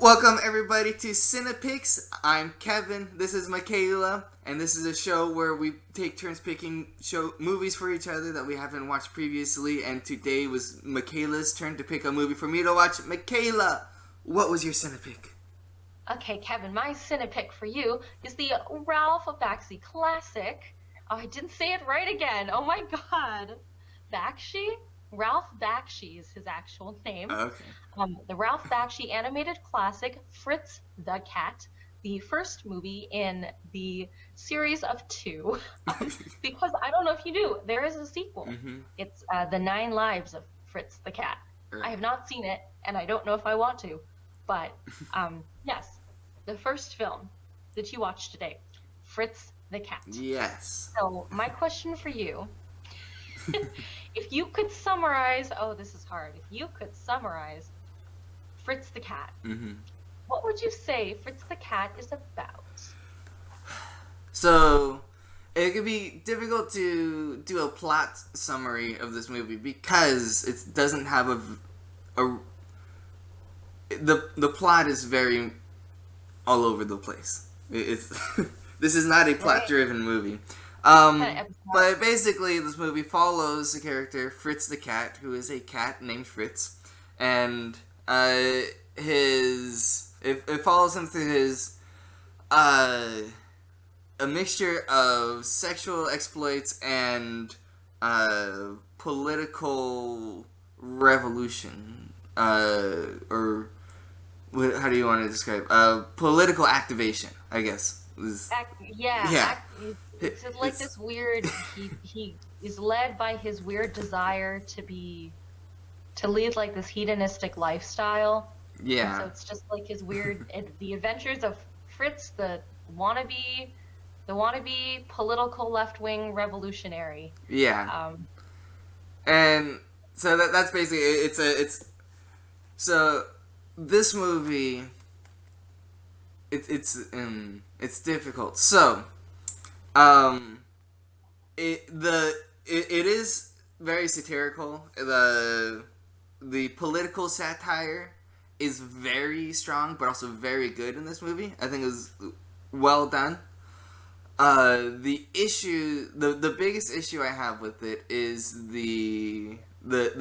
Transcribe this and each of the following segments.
Welcome everybody to Cine-Picks. I'm Kevin. This is Michaela, and this is a show where we take turns picking movies for each other that we haven't watched previously. And today was Michaela's turn to pick a movie for me to watch. Michaela, what was your Cine-Pick? Okay, Kevin, my Cine-Pick for you is the Ralph Bakshi classic. Oh, I didn't say it right again. Oh my God. Bakshi? Ralph Bakshi is his actual name. Okay. The Ralph Bakshi animated classic, Fritz the Cat, the first movie in the series of two. Because I don't know if you knew, there is a sequel. Mm-hmm. It's The Nine Lives of Fritz the Cat. I have not seen it, and I don't know if I want to. But yes, the first film that you watched today, Fritz the Cat. Yes. So my question for you, if you could summarize, oh, this is hard. If you could summarize Fritz the Cat, Mm-hmm. what would you say Fritz the Cat is about? So, it could be difficult to do a plot summary of this movie because it doesn't have the plot is very all over the place. It's this is not a plot driven movie. But basically, this movie follows the character Fritz the Cat, who is a cat named Fritz, and it follows him through his a mixture of sexual exploits and political revolution, or how do you want to describe political activation? I guess yeah. It's like this weird. He is led by his weird desire to lead like this hedonistic lifestyle. Yeah. And so it's just like his weird the adventures of Fritz, the wannabe political left wing revolutionary. Yeah. And so that's basically it's so this movie it's difficult. So it is very satirical. The political satire is very strong, but also very good in this movie. I think it was well done. The biggest issue I have with it is the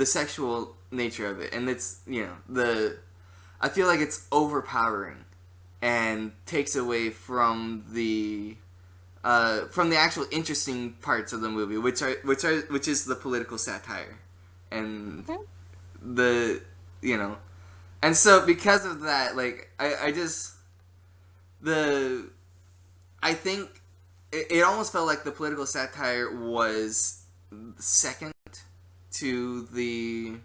sexual nature of it, and it's I feel like it's overpowering and takes away from the actual interesting parts of the movie, which is the political satire, and and so because of that, like I think it almost felt like the political satire was second to the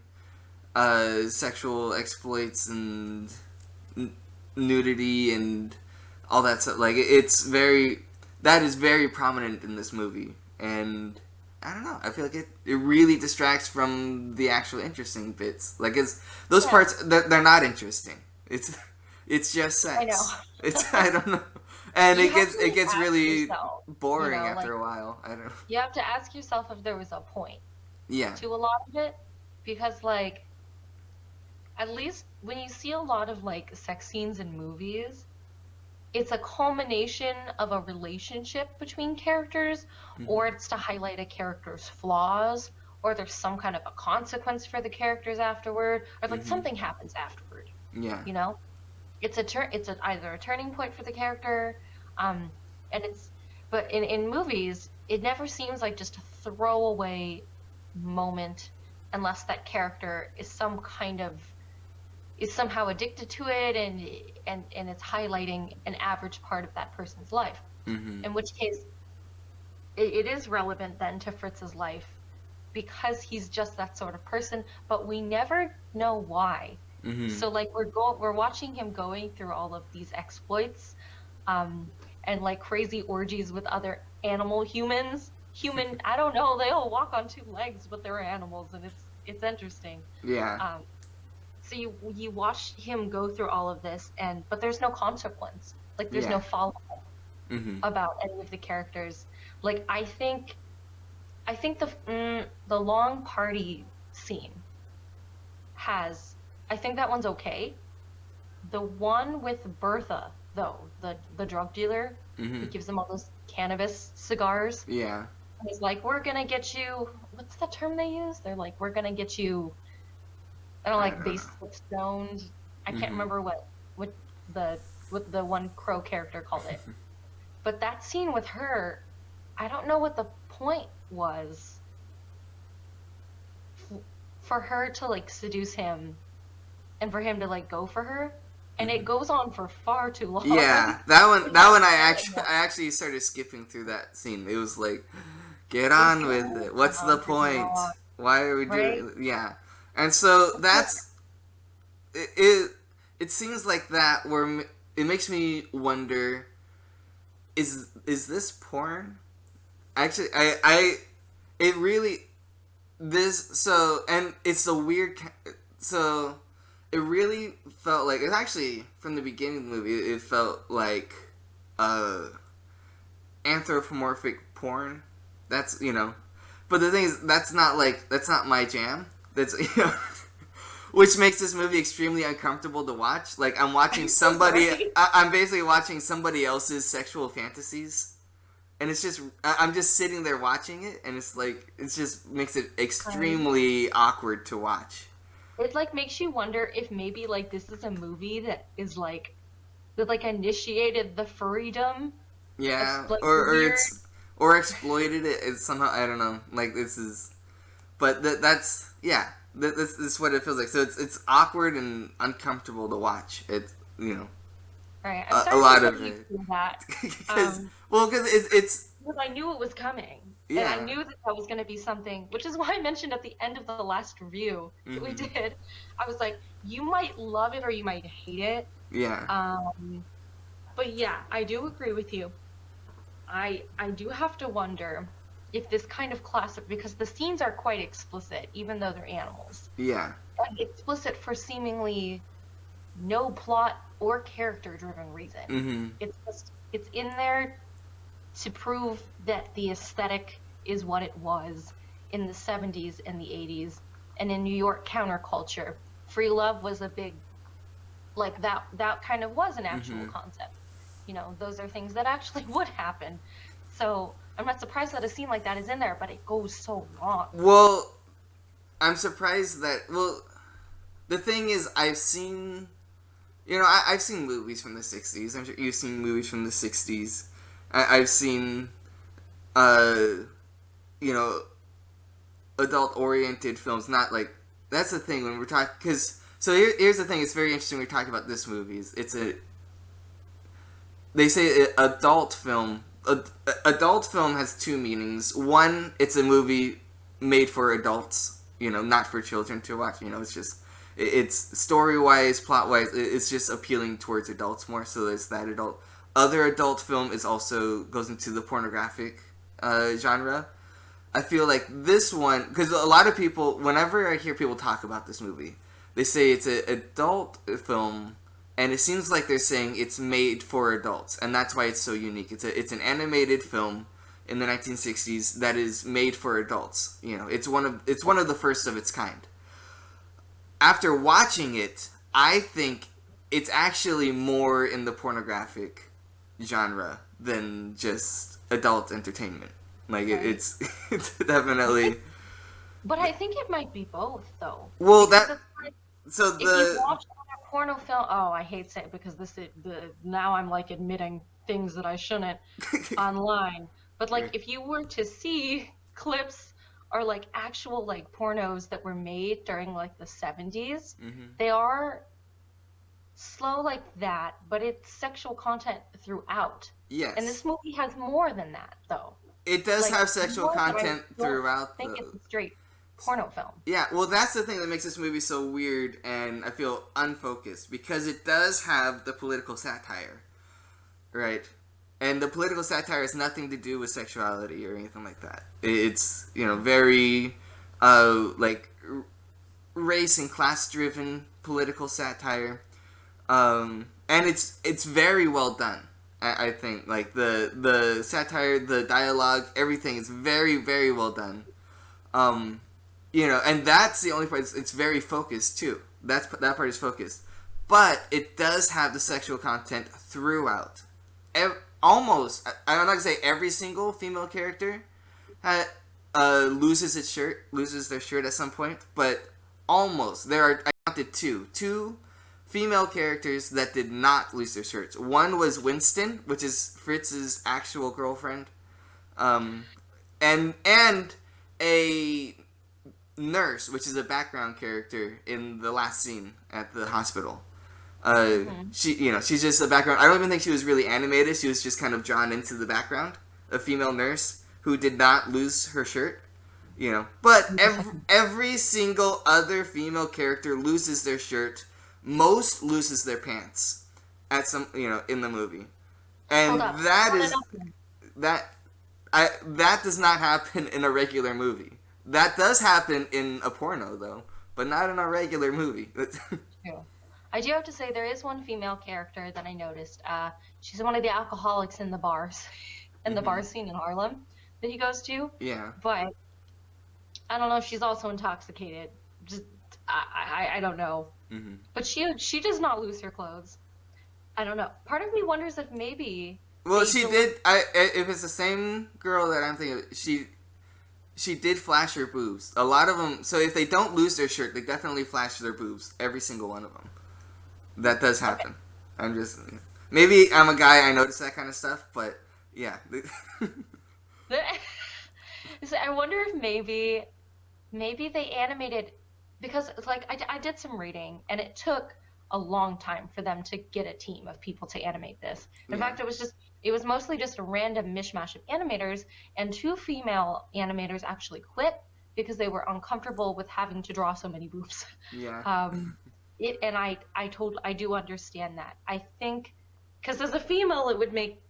sexual exploits and nudity and all that stuff. Like that is very prominent in this movie, and I don't know. I feel like it really distracts from the actual interesting bits. Like those parts they're not interesting. It's just sex. I know. I don't know. And You it gets really yourself, boring like after a while. I don't know. you have to ask yourself if there was a point Yeah. to a lot of it, because like at least when you see a lot of like sex scenes in movies, it's a culmination of a relationship between characters, or it's to highlight a character's flaws, or there's some kind of a consequence for the characters afterward, or like something happens afterward. Yeah. You know, either a turning point for the character, and but in movies, it never seems like just a throwaway moment, unless that character is somehow addicted to it, and it's highlighting an average part of that person's life. In which case, it is relevant then to Fritz's life because he's just that sort of person, but we never know why. So like we're watching him going through all of these exploits, and like crazy orgies with other I don't know, they all walk on two legs, but they're animals, and it's interesting. Yeah. So you watch him go through all of this, but there's no consequence. Like there's no follow-up about any of the characters. Like I think the long party scene I think that one's okay, The one with Bertha, though, the drug dealer who gives them all those cannabis cigars. Yeah. He's like, we're gonna get you. What's the term they use? They're like, we're gonna get you. I don't know, I like don't know. basically stoned. I can't remember what the what the one Crow character called it. But that scene with her, I don't know what the point was for her to like seduce him and for him to like go for her. And it goes on for far too long. Yeah, that one I actually started skipping through that scene. It was like, get on with it. What's the point? Why are we doing? Yeah, and so that's it. It seems like that where it makes me wonder: is this porn? Actually, it really this so and it's a weird so it really felt like it actually from the beginning of the movie it felt like anthropomorphic porn. That's but the thing is that's not my jam. That's which makes this movie extremely uncomfortable to watch. Like I'm watching somebody I'm basically watching somebody else's sexual fantasies. And it's just I'm just sitting there watching it and it's like it just makes it extremely awkward to watch. It like makes you wonder if maybe like this is a movie that is like that like initiated the furrydom. Yeah, Like, or exploited it. It's somehow I don't know. Like this is, but that's yeah. That's what it feels like. So it's awkward and uncomfortable to watch. It's Right, a lot of it. That. Because it's because I knew it was coming. Yeah. And I knew that was going to be something, which is why I mentioned at the end of the last review that we did, I was like, you might love it or you might hate it. Yeah. But yeah, I do agree with you. I do have to wonder if this kind of classic, because the scenes are quite explicit, even though they're animals. Yeah. Like, explicit for seemingly no plot or character-driven reason. It's in there to prove that the aesthetic is what it was in the 70s and the 80s, and in New York counterculture. Free love was a big, like that kind of was an actual concept. Those are things that actually would happen. So I'm not surprised that a scene like that is in there, but it goes so long. Well, I'm surprised that, the thing is, I've seen movies from the 60s. I'm sure you've seen movies from the 60s. I've seen, adult-oriented films. Not like that's the thing when we're talking. Because here's the thing. It's very interesting. When we're talking about this movie. They say adult film. Adult film has two meanings. One, it's a movie made for adults. Not for children to watch. It's just. It's story-wise, plot-wise, it's just appealing towards adults more, so there's that adult. Other adult film goes into the pornographic genre. I feel like this one, because a lot of people, whenever I hear people talk about this movie, they say it's an adult film, and it seems like they're saying it's made for adults, and that's why it's so unique. It's an animated film in the 1960s that is made for adults. It's one of the first of its kind. After watching it, I think it's actually more in the pornographic genre than just adult entertainment. Like, it's definitely... But I think it might be both, though. Well, if you watch a porno film... Oh, I hate saying it because now I'm, like, admitting things that I shouldn't online. But, like, if you were to see clips... or like actual like pornos that were made during like the 70s, they are slow like that, but it's sexual content throughout. Yes. And this movie has more than that, though. It does have sexual content throughout. I think it's a straight porno film. Yeah, well, that's the thing that makes this movie so weird and I feel unfocused, because it does have the political satire, right? And the political satire has nothing to do with sexuality or anything like that. It's, very, race and class-driven political satire. And it's very well done, I think. Like, the satire, the dialogue, everything is very, very well done. And that's the only part. It's very focused, too. That part is focused. but it does have the sexual content throughout. Almost, I'm not gonna say every single female character loses their shirt at some point, but almost. I counted two female characters that did not lose their shirts. One was Winston, which is Fritz's actual girlfriend, and a nurse, which is a background character in the last scene at the hospital. She's just a background. I don't even think she was really animated. She was just kind of drawn into the background. A female nurse who did not lose her shirt. But every single other female character loses their shirt. Most loses their pants at some, in the movie, and that does not happen in a regular movie. That does happen in a porno though, but not in a regular movie. True. I do have to say there is one female character that I noticed. She's one of the alcoholics in the bars, in the bar scene in Harlem that he goes to. Yeah. But I don't know if she's also intoxicated. Just I don't know. Mm-hmm. But she does not lose her clothes. I don't know. Part of me wonders if maybe. Well, she did. If it's the same girl that I'm thinking of, she did flash her boobs. A lot of them. So if they don't lose their shirt, they definitely flash their boobs. Every single one of them. That does happen. Okay. Maybe I'm a guy. I notice that kind of stuff, but yeah. So I wonder if maybe they animated, because like I did some reading and it took a long time for them to get a team of people to animate this. In fact, it was mostly just a random mishmash of animators, and 2 female animators actually quit because they were uncomfortable with having to draw so many boobs. Yeah. I do understand that. I think because as a female it would make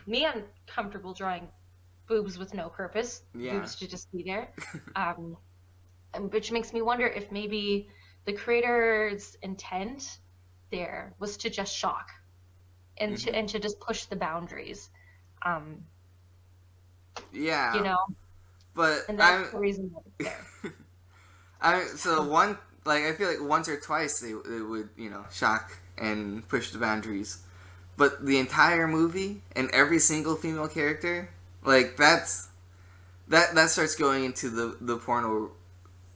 me uncomfortable drawing boobs with no purpose. Yeah. Boobs to just be there. Which makes me wonder if maybe the creator's intent there was to just shock and to just push the boundaries. Yeah. But and that's the reason that it's there. I feel like once or twice they would, shock and push the boundaries. But the entire movie and every single female character, like that starts going into the porno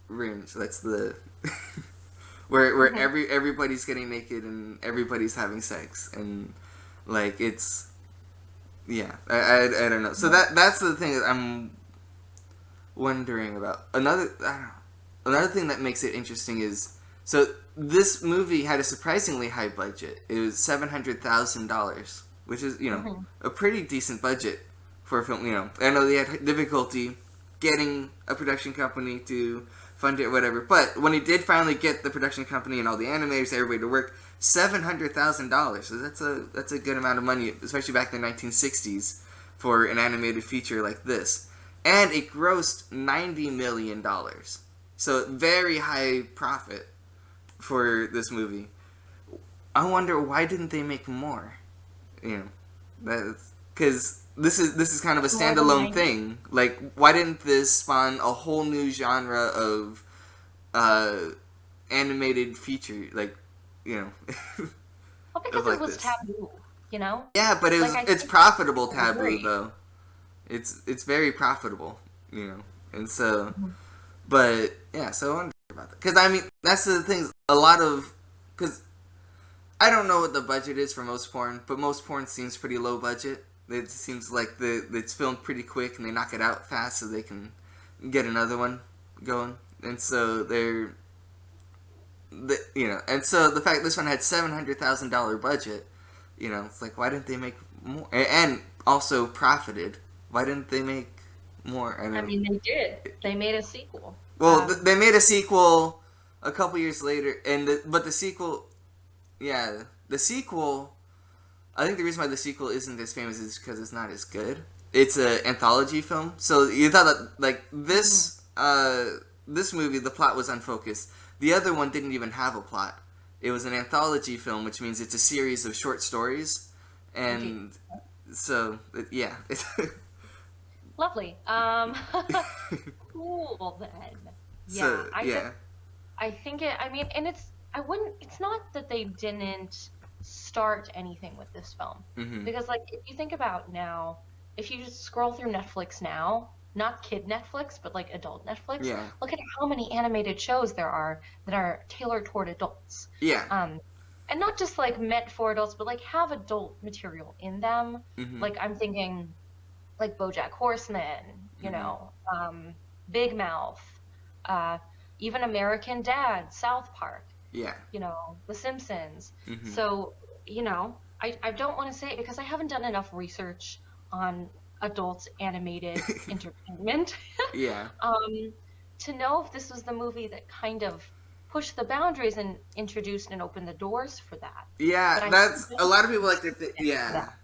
range. That's the where everybody's getting naked and everybody's having sex, and like it's I don't know. So that's the thing that I'm wondering about. Another thing that makes it interesting is, so this movie had a surprisingly high budget. It was $700,000, which is a pretty decent budget for a film. I know they had difficulty getting a production company to fund it or whatever, but when he did finally get the production company and all the animators, everybody to work, $700,000. So that's a good amount of money, especially back in the 1960s for an animated feature like this. And it grossed $90 million. So very high profit for this movie. I wonder, why didn't they make more? Because this is kind of a standalone thing. Like, why didn't this spawn a whole new genre of animated feature? Like, Well, because it was taboo, Yeah, but it's profitable taboo though. It's very profitable, and so. But yeah, so I wonder about that, because that's the thing. Because I don't know what the budget is for most porn, but most porn seems pretty low budget. It seems like it's filmed pretty quick and they knock it out fast so they can get another one going. And so and so the fact this one had $700,000 budget, it's like, why didn't they make more? And also profited. Why didn't they make more? They did. They made a sequel. Well, they made a sequel a couple years later, but the sequel, the sequel. I think the reason why the sequel isn't as famous is because it's not as good. It's an anthology film, so you thought that like this this movie, the plot was unfocused. The other one didn't even have a plot. It was an anthology film, which means it's a series of short stories, and so yeah. Lovely. Cool then. So, I think it. And I wouldn't. It's not that they didn't start anything with this film, Mm-hmm. because like if you think about now, if you just scroll through Netflix now, not kid Netflix, but like adult Netflix, Yeah. look at how many animated shows there are that are tailored toward adults. Yeah. Um, and not just like meant for adults, but like have adult material in them. Mm-hmm. Like I'm thinking like BoJack Horseman, Mm-hmm. Big Mouth, uh, even American Dad, South Park, Yeah. The Simpsons. Mm-hmm. So, I don't want to say it because I haven't done enough research on adult animated entertainment Yeah. um, to know if this was the movie that kind of pushed the boundaries and introduced and opened the doors for that. Yeah, But I that's a lot of people like to. for Yeah, that.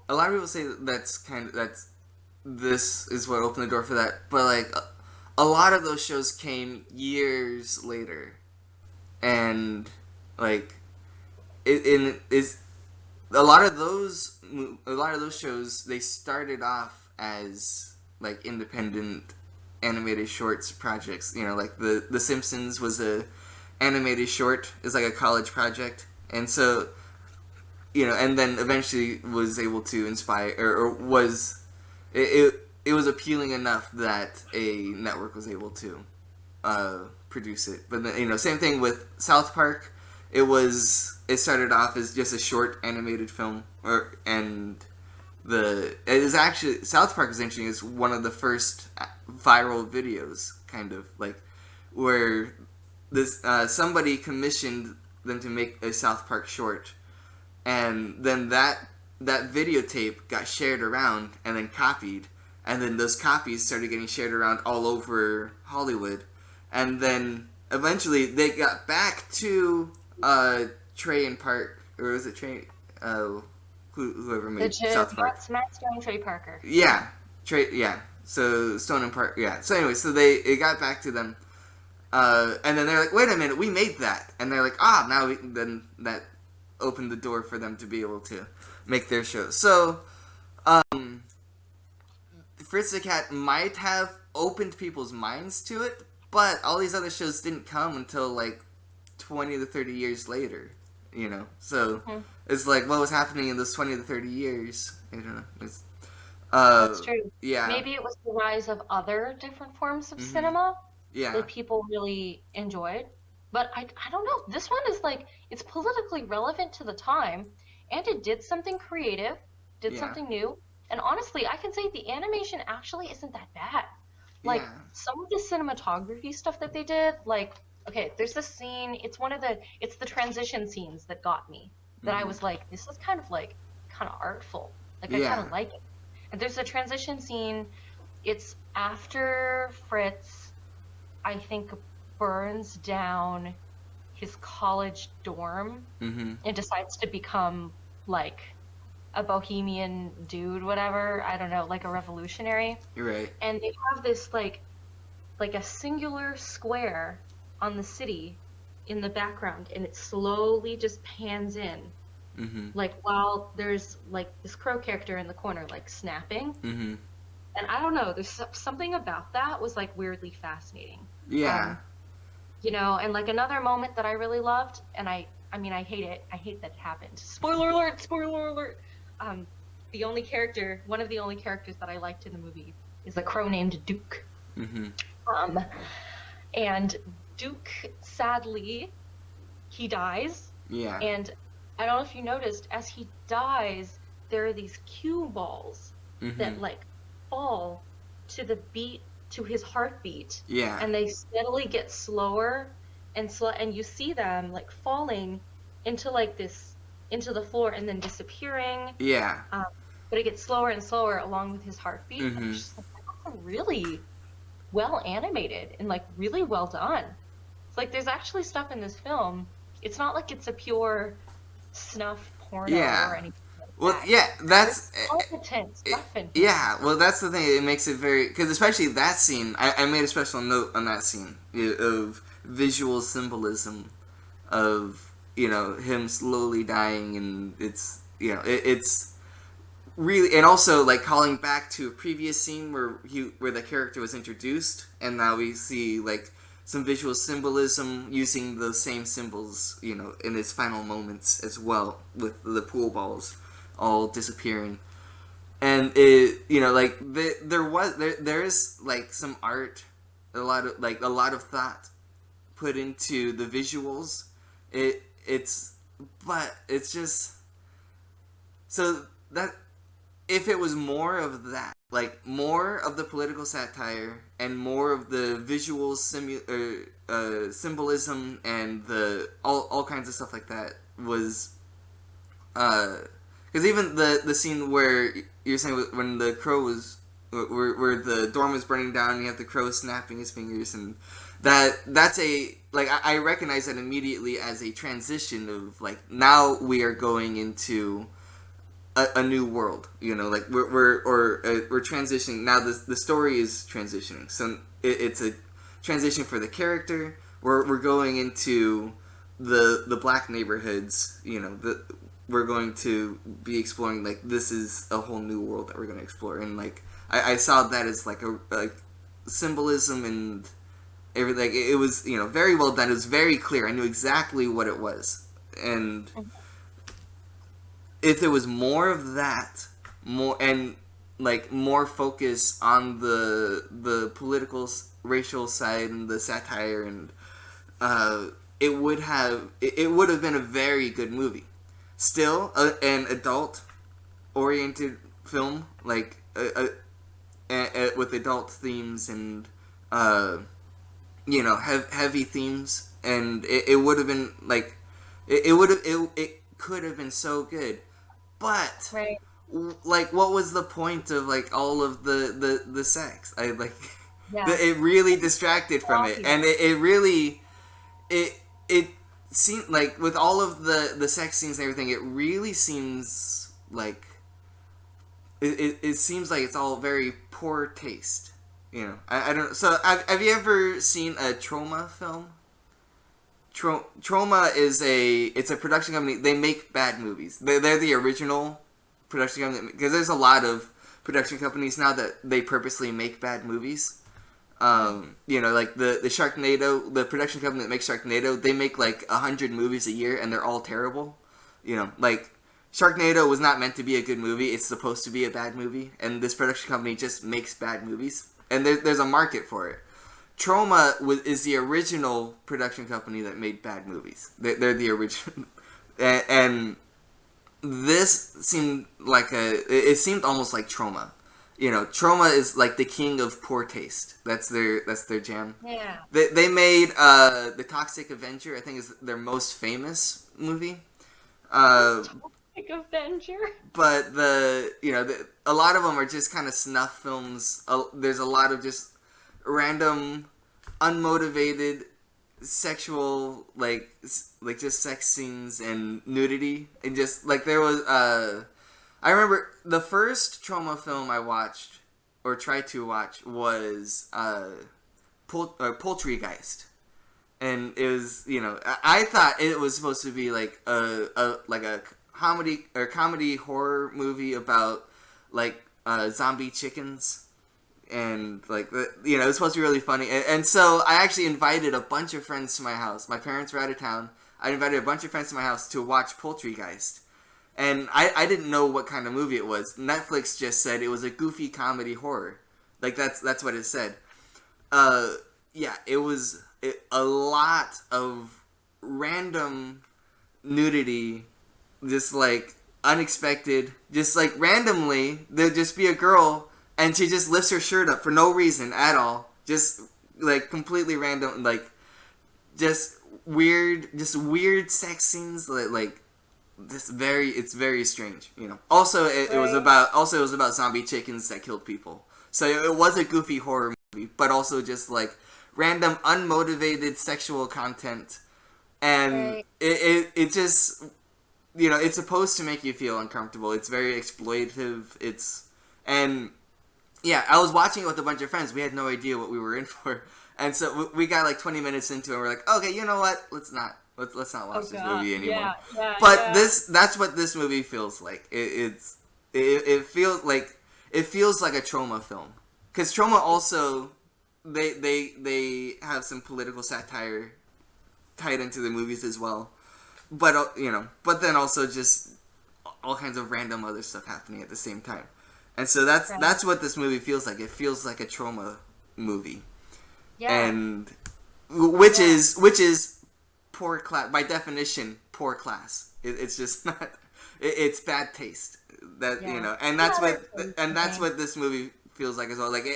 a lot of people say that's this is what opened the door for that. But like a lot of those shows came years later, and like it is a lot of those shows they started off as like independent animated shorts projects. Like the Simpsons was a animated short. It's like a college project, and so and then eventually was able to inspire or was it was appealing enough that a network was able to produce it. But then, same thing with South Park. It started off as just a short animated film, and it is actually South Park is interesting. It's one of the first viral videos, kind of like where this somebody commissioned them to make a South Park short, and then that videotape got shared around and then copied, and then those copies started getting shared around all over Hollywood, and then eventually they got back to Trey and Park, or was it Trey? Whoever made South Park. That's Matt Stone, Trey Parker. Yeah, Trey. Yeah. So Stone and Park. Yeah. So anyway, so it got back to them, and then they're like, "Wait a minute, we made that," and they're like, then that opened the door for them to be able to make their show. So, Fritz the Cat might have opened people's minds to it, but all these other shows didn't come until like 20 to 30 years later. So it's like what was happening in those 20 to 30 years. I don't know. That's true. Yeah. Maybe it was the rise of other different forms of Mm-hmm. cinema Yeah. that people really enjoyed. But I don't know. This one is like, it's politically relevant to the time, and it did something creative, did Yeah. something new. And honestly, I can say the animation actually isn't that bad. Like, Yeah. some of the cinematography stuff that they did, like, okay, there's this scene, it's the transition scenes that got me. That I Mhm. was like, this is kind of artful. Like, I Yeah. kind of like it. And there's a transition scene. It's after Fritz, I think, burns down his college dorm Mm-hmm. and decides to become like a bohemian dude, whatever. I don't know, like a revolutionary. You're right. And they have this like a singular square on the city in the background, and it slowly just pans in. Mm-hmm. Like while there's like this crow character in the corner like snapping. Mm-hmm. And I don't know, there's something about that was like weirdly fascinating. Yeah. And like another moment that I really loved, and I mean I hate it. I hate that it happened. Spoiler alert, spoiler alert. One of the only characters that I liked in the movie is a crow named Duke. Mm-hmm. And Duke, sadly, he dies. Yeah. And I don't know if you noticed, as he dies, there are these cue balls Mm-hmm. that like fall to the beat, to his heartbeat. Yeah. And they steadily get slower and you see them like falling into the floor and then disappearing. Yeah. But it gets slower and slower along with his heartbeat. Mm-hmm. And it's just like, that's really well animated and like really well done. It's like there's actually stuff in this film. It's not like it's a pure snuff porno Yeah. or anything. Well, yeah, that's Competent stuff in here. yeah. Well, that's the thing. It makes it very because especially that scene. I made a special note on that scene of visual symbolism of him slowly dying, and it's it's really, and also like calling back to a previous scene where the character was introduced, and now we see like some visual symbolism using the same symbols, in its final moments as well, with the pool balls all disappearing. And there is like some art, a lot of thought put into the visuals. But it's just so that if it was more of that, like more of the political satire and more of the visual symbolism and the all kinds of stuff like that was, because even the scene where you're saying when the crow was where the dorm was burning down and you have the crow snapping his fingers, and that's a like I recognize that immediately as a transition of like now we are going into a new world, like we're transitioning now. The story is transitioning, so it's a transition for the character. We're going into the black neighborhoods. We're going to be exploring, like this is a whole new world that we're going to explore, and like I saw that as like a symbolism and everything. Like, it was very well done. It was very clear. I knew exactly what it was, and if there was more of that, more focus on the political racial side and the satire, and it would have been a very good movie. Still an adult oriented film, like with adult themes and heavy themes, and it would have been like it could have been so good. But Right. like, what was the point of like all of the sex? Yeah. It really distracted from it, and it really it seemed like with all of the sex scenes and everything, it really seems like it seems like it's all very poor taste. I don't. So have you ever seen a Trauma film? Trauma is it's a production company. They make bad movies. They're the original production company, because there's a lot of production companies now that they purposely make bad movies. Like the Sharknado, the production company that makes Sharknado, they make like 100 movies a year and they're all terrible. Like Sharknado was not meant to be a good movie. It's supposed to be a bad movie, and this production company just makes bad movies, and there's a market for it. Trauma is the original production company that made bad movies. They're the original, and this seemed like it seemed almost like Trauma. Trauma is like the king of poor taste. That's their jam. Yeah. They made The Toxic Avenger, I think, is their most famous movie. Toxic Avenger. But a lot of them are just kind of snuff films. There's a lot of just random, unmotivated, sexual like just sex scenes and nudity, and just like there was. I remember the first Trauma film I watched or tried to watch was Poultrygeist, and it was I thought it was supposed to be like a comedy horror movie about like zombie chickens. And like it was supposed to be really funny, and so I actually invited a bunch of friends to my house. My parents were out of town. I invited a bunch of friends to my house to watch Poultrygeist, and I didn't know what kind of movie it was. Netflix just said it was a goofy comedy horror, like that's what it said. It was a lot of random nudity, just like unexpected, just like randomly there'd just be a girl. And she just lifts her shirt up for no reason at all. Just, like, completely random, like, just weird sex scenes, it's very strange, Also, it was about zombie chickens that killed people. So it was a goofy horror movie, but also just, like, random, unmotivated sexual content. And it just, it's supposed to make you feel uncomfortable. It's very exploitative. Yeah, I was watching it with a bunch of friends. We had no idea what we were in for, and so we got like 20 minutes into it. And we're like, okay, you know what? Let's not watch this movie anymore. But that's what this movie feels like. It feels like a Trauma film, because Trauma also they have some political satire tied into the movies as well, but but then also just all kinds of random other stuff happening at the same time, and so that's what this movie feels like. It feels like a trauma movie, and which is poor class by definition. Poor class. It's just not. It's bad taste. That and that's what this movie feels like as well. Like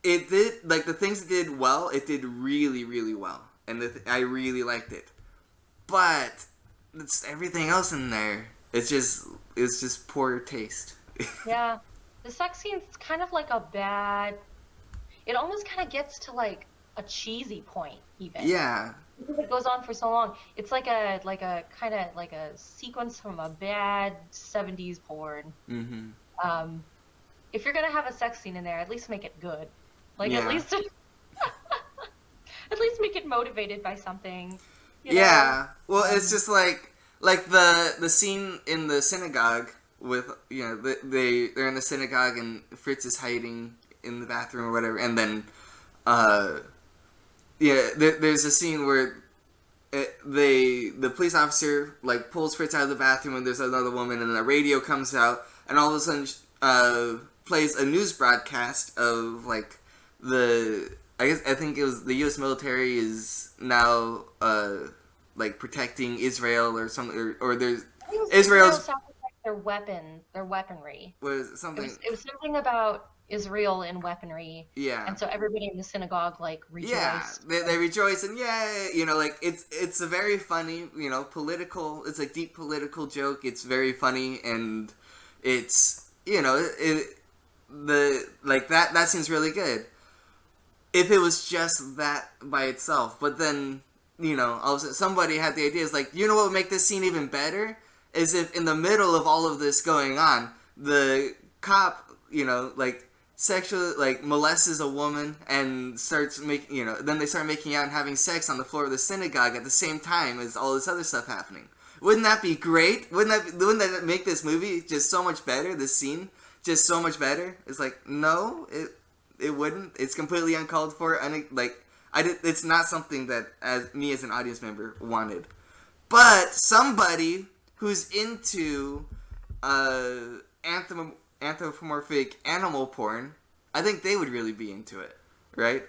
it did, like, the things it did well. It did really, really well, and I really liked it. But it's everything else in there. It's just poor taste. Yeah, the sex scene's kind of like a bad. It almost kind of gets to like a cheesy point, even. Yeah. It goes on for so long. It's like a kind of like a sequence from a bad 70s porn. Mm-hmm. If you're gonna have a sex scene in there, at least make it good. Like at least make it motivated by something. You know? Well, it's just like the scene in the synagogue with they're in the synagogue and Fritz is hiding in the bathroom or whatever, and then there's a scene where the police officer like pulls Fritz out of the bathroom and there's another woman, and the radio comes out, and all of a sudden plays a news broadcast of like I think it was the U.S. military is now like protecting Israel or something, or there's Israel's their weaponry. Was something? It was something about Israel and weaponry. Yeah. And so everybody in the synagogue like rejoiced. Yeah, they rejoice, and like it's a very funny, political. It's a deep political joke. It's very funny, and it's that seems really good. If it was just that by itself, but then all of a sudden somebody had the idea. It's like, what would make this scene even better is if in the middle of all of this going on, the cop like sexually like molests a woman and starts making then they start making out and having sex on the floor of the synagogue at the same time as all this other stuff happening. Wouldn't that be great? Wouldn't that make this movie just so much better? This scene just so much better? It's like, no, it wouldn't. It's completely uncalled for. It's not something that as an audience member wanted. But somebody who's into anthropomorphic animal porn, I think they would really be into it, right?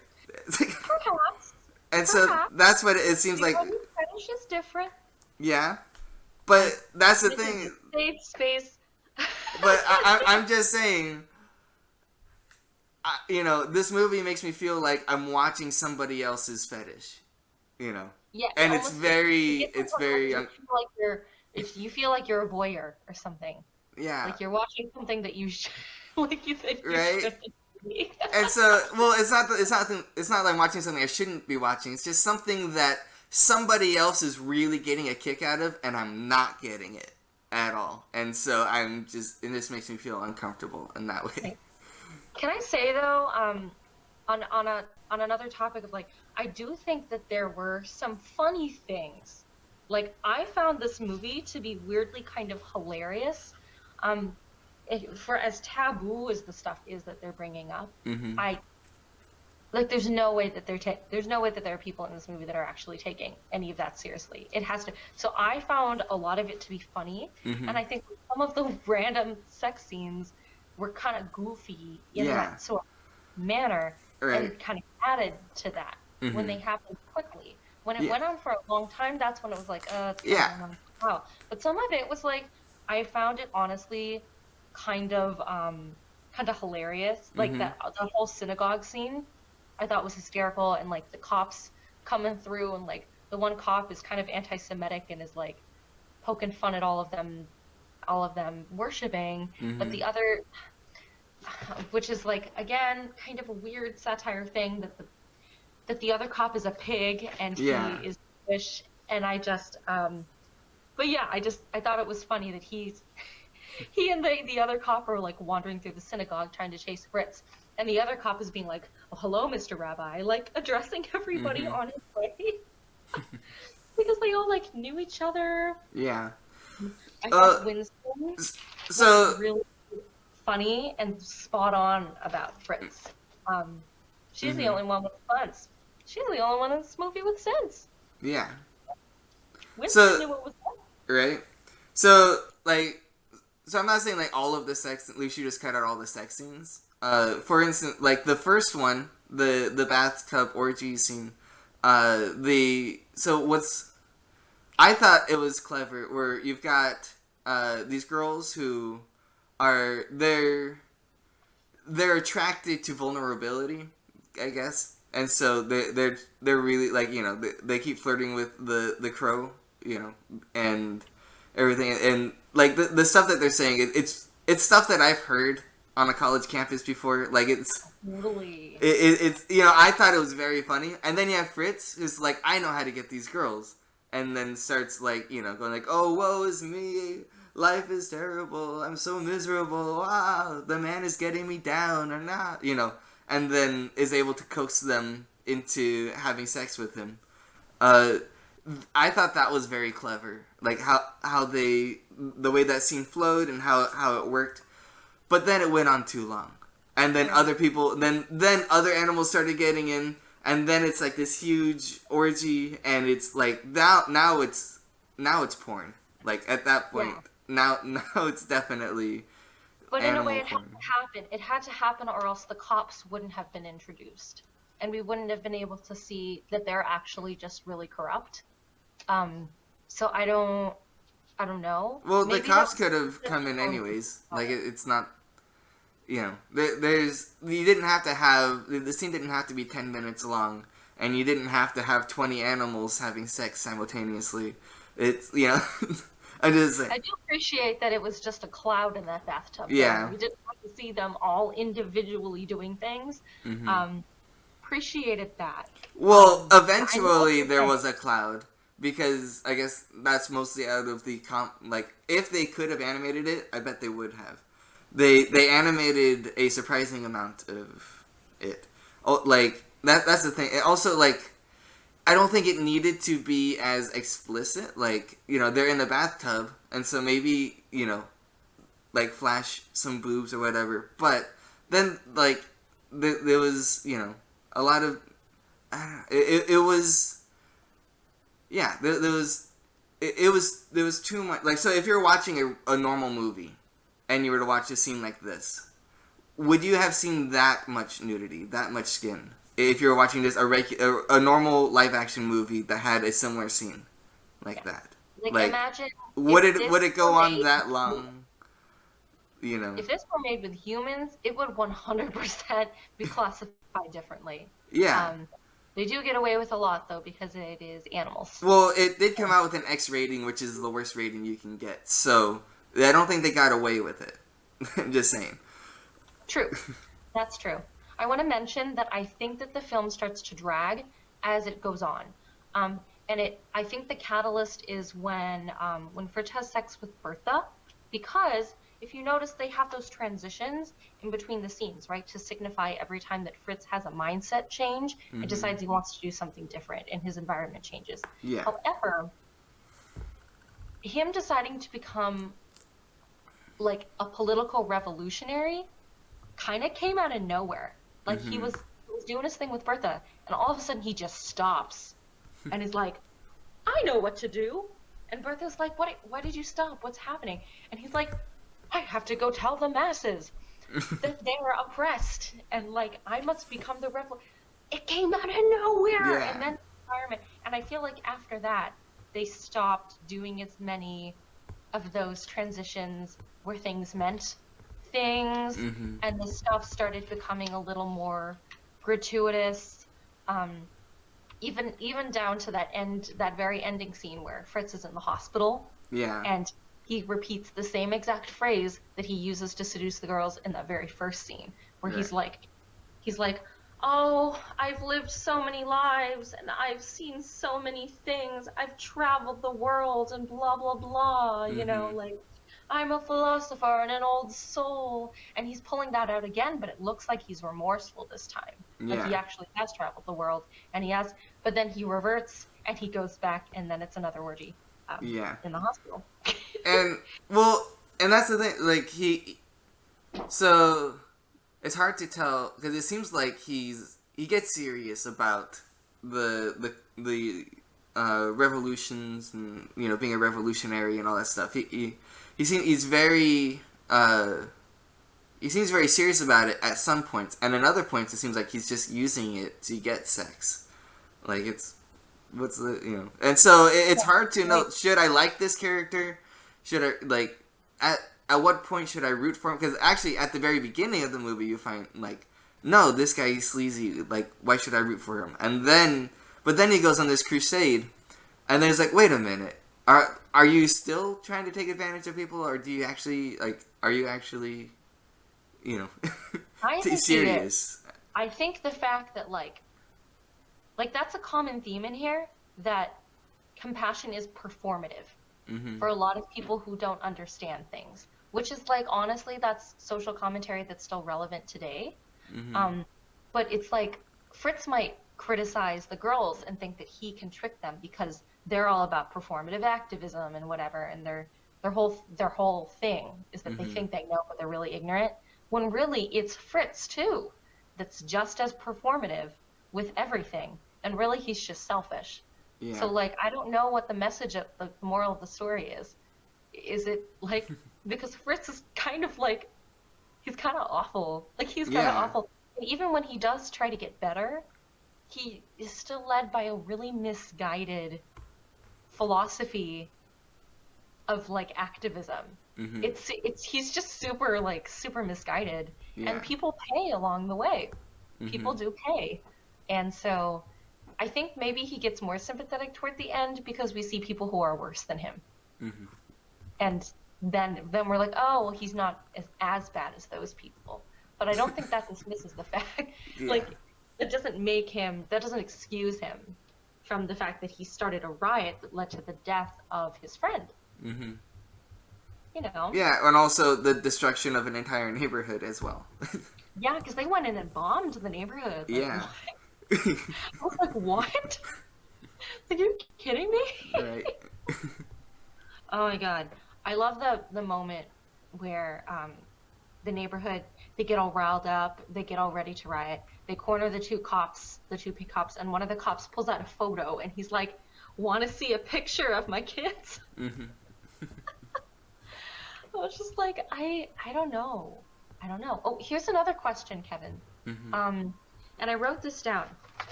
Perhaps. And so that's what it seems like. Fetish is different. Yeah, but that's the thing. Safe space. But I'm just saying. This movie makes me feel like I'm watching somebody else's fetish. Yeah. And it's very. You feel like you're a voyeur or something. Yeah. Like you're watching something that you like you said you shouldn't be. And so, well, it's not like I'm watching something I shouldn't be watching. It's just something that somebody else is really getting a kick out of, and I'm not getting it at all. And so and this makes me feel uncomfortable in that way. Can I say though, on another topic of like, I do think that there were some funny things. Like, I found this movie to be weirdly kind of hilarious. For as taboo as the stuff is that they're bringing up, mm-hmm. There's no way that there are people in this movie that are actually taking any of that seriously. It has to. So I found a lot of it to be funny, mm-hmm. and I think some of the random sex scenes were kind of goofy in that sort of manner, and kind of added to that mm-hmm. when they happened quickly. When it went on for a long time, that's when it was like, wow. But some of it was like, I found it honestly kind of hilarious. Like mm-hmm. the whole synagogue scene, I thought was hysterical, and like the cops coming through, and like the one cop is kind of anti-Semitic and is like poking fun at all of them worshiping, mm-hmm. but the other, which is like again kind of a weird satire thing, that the other cop is a pig and he is fish, and I just but yeah, I thought it was funny that he and the other cop are like wandering through the synagogue trying to chase Fritz, and the other cop is being like, oh, hello, Mr. Rabbi, like addressing everybody mm-hmm. on his way. Because they all like knew each other. Yeah. I thought Winston was really funny and spot on about Fritz. Um, she's the Mm-hmm. only one with funds. She's the only one in this movie with sense. Yeah. Winston So knew what was up. right. So like, so I'm not saying like all of the sex. We should just cut out all the sex scenes. For instance, like the first one, the bathtub orgy scene. The so what's I thought it was clever where you've got these girls who are they're attracted to vulnerability, I guess, and so they're really like they keep flirting with the crow, and everything, and like the stuff that they're saying, it's stuff that I've heard on a college campus before. Like Totally. it's I thought it was very funny, and then you have Fritz who's like, I know how to get these girls, and then starts like going like, oh, woe is me, life is terrible, I'm so miserable, wow, the man is getting me down or not, and then is able to coax them into having sex with him. uh I thought that was very clever, like how the way that scene flowed and how it worked, but then it went on too long, and then other people, then other animals started getting in, and then it's like this huge orgy, and it's like now it's porn. Like at that point, Yeah. now it's definitely But in a way, animal it had porn. to happen. It had to happen, or else the cops wouldn't have been introduced, and we wouldn't have been able to see that they're actually just really corrupt. Um, so I don't know. Well, the Maybe that cops was could have just come in on anyways. about Like it. it's not. There's you didn't have to have the scene didn't have to be 10 minutes long, and you didn't have to have 20 animals having sex simultaneously. It's I just say I do appreciate that it was just a cloud in that bathtub, though. yeah. We didn't have to see them all individually doing things. Hmm. Um, appreciated that. Well, I know eventually what there you're was a cloud because I guess that's mostly out of the like if they could have animated it, I bet they would have. They animated a surprising amount of it. Oh, like that's the thing. It also, like, I don't think it needed to be as explicit. Like, they're in the bathtub, and so maybe like flash some boobs or whatever. But then like there was a lot of I don't know, it was yeah there was there was too much, like, so if you're watching a normal movie and you were to watch a scene like this, would you have seen that much nudity, that much skin, if you were watching just a normal live action movie that had a similar scene like Yeah. that? Like, Like, imagine would if it this would it were go on made that with long? if this were made with humans, it would 100% be classified differently. Yeah. Um, they do get away with a lot though because it is animals. Well, it did come out with an X rating, which is the worst rating you can get. So I don't think they got away with it. I'm just saying. True, that's true. I want to mention that I think that the film starts to drag as it goes on, and I think the catalyst is when Fritz has sex with Bertha, because if you notice, they have those transitions in between the scenes, right, to signify every time that Fritz has a mindset change and Hmm. decides he wants to do something different, and his environment changes. Yeah. However, him deciding to become like a political revolutionary kind of came out of nowhere. Like Hmm. he was doing his thing with Bertha, and all of a sudden he just stops, and is like, "I know what to do." And Bertha's like, "What? Why did you stop? What's happening?" And he's like, "I have to go tell the masses that they are oppressed, and like I must become the rebel." It came out of nowhere, Yeah. and then the environment. And I feel like after that, they stopped doing as many of those transitions where things meant things, Hmm. and the stuff started becoming a little more gratuitous. Um, even down to that very ending scene where Fritz is in the hospital Yeah. and he repeats the same exact phrase that he uses to seduce the girls in that very first scene, where Right. he's like, "Oh, I've lived so many lives and I've seen so many things. I've traveled the world and blah blah blah, Hmm. like I'm a philosopher and an old soul." And he's pulling that out again, but it looks like he's remorseful this time. Like he Yeah. actually has traveled the world and but then he reverts and he goes back, and then it's another orgy Yeah. in the hospital. And well, and that's the thing. Like so it's hard to tell because it seems like he gets serious about the revolutions and being a revolutionary and all that stuff. He's very he seems very serious about it at some points, and at other points it seems like he's just using it to get sex. Like it's what's the and so it's hard to know. Should I like this character? Should I like at what point should I root for him? Because actually, at the very beginning of the movie, you find like, no, this guy is sleazy. Like, why should I root for him? But then he goes on this crusade, and then it's like, wait a minute, are you still trying to take advantage of people, or do you actually are you actually, I think serious? I think the fact that like that's a common theme in here, that compassion is performative for a lot of people who don't understand things. Which is like, honestly, that's social commentary that's still relevant today. But it's like, Fritz might criticize the girls and think that he can trick them because they're all about performative activism and whatever, and their whole thing is that they think they know, but they're really ignorant. When really, it's Fritz too, that's just as performative with everything, and really he's just selfish. Yeah. So like, I don't know what the message of the moral of the story is. Is it like, because Fritz is kind of like, he's kind of awful. Like, he's kind of awful. And even when he does try to get better, he is still led by a really misguided philosophy of like activism. He's just super misguided, and people pay along the way. People do pay. And so I think maybe he gets more sympathetic toward the end because we see people who are worse than him. And then we're like, oh, well, he's not as bad as those people. But I don't think that dismisses the fact. Like, that doesn't excuse him from the fact that he started a riot that led to the death of his friend. Yeah, and also the destruction of an entire neighborhood as well. Yeah, because they went in and bombed the neighborhood. Like, yeah. I was like, what? Are you kidding me? Right. Oh my god. I love the moment where the neighborhood, they get all riled up, they get all ready to riot. They corner the two cops, and one of the cops pulls out a photo, and he's like, want to see a picture of my kids? I was just like, I don't know. Oh, here's another question, Kevin. And I wrote this down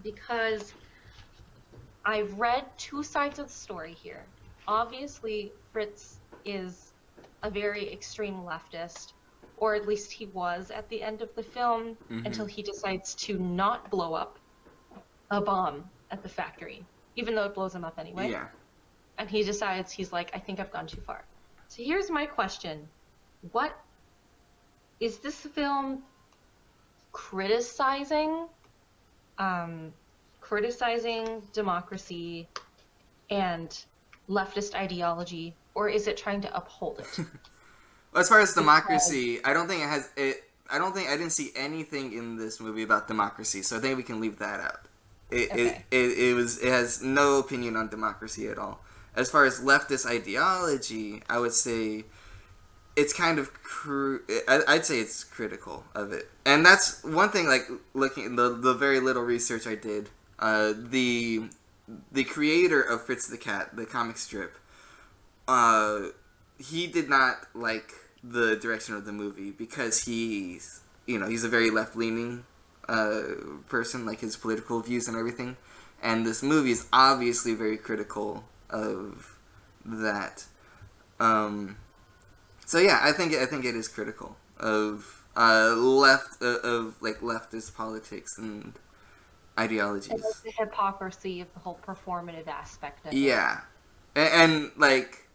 because I've read two sides of the story here. Obviously, Fritz is a very extreme leftist, or at least he was at the end of the film, until he decides to not blow up a bomb at the factory, even though it blows him up anyway. Yeah. And he decides, he's like, I think I've gone too far. So here's my question. What is this film criticizing democracy and leftist ideology, or is it trying to uphold it? Well, as far as democracy, I don't think it has it. I didn't see anything in this movie about democracy, so I think we can leave that out. It has no opinion on democracy at all. As far as leftist ideology, I would say it's kind of I'd say it's critical of it, and that's one thing. Like, looking at the very little research I did, the creator of Fritz the Cat, the comic strip, he did not like the direction of the movie because he's a very left-leaning person, like his political views and everything, and this movie is obviously very critical of that. So yeah, I think it is critical of leftist politics and ideologies. And like the hypocrisy of the whole performative aspect of it. Yeah, and like,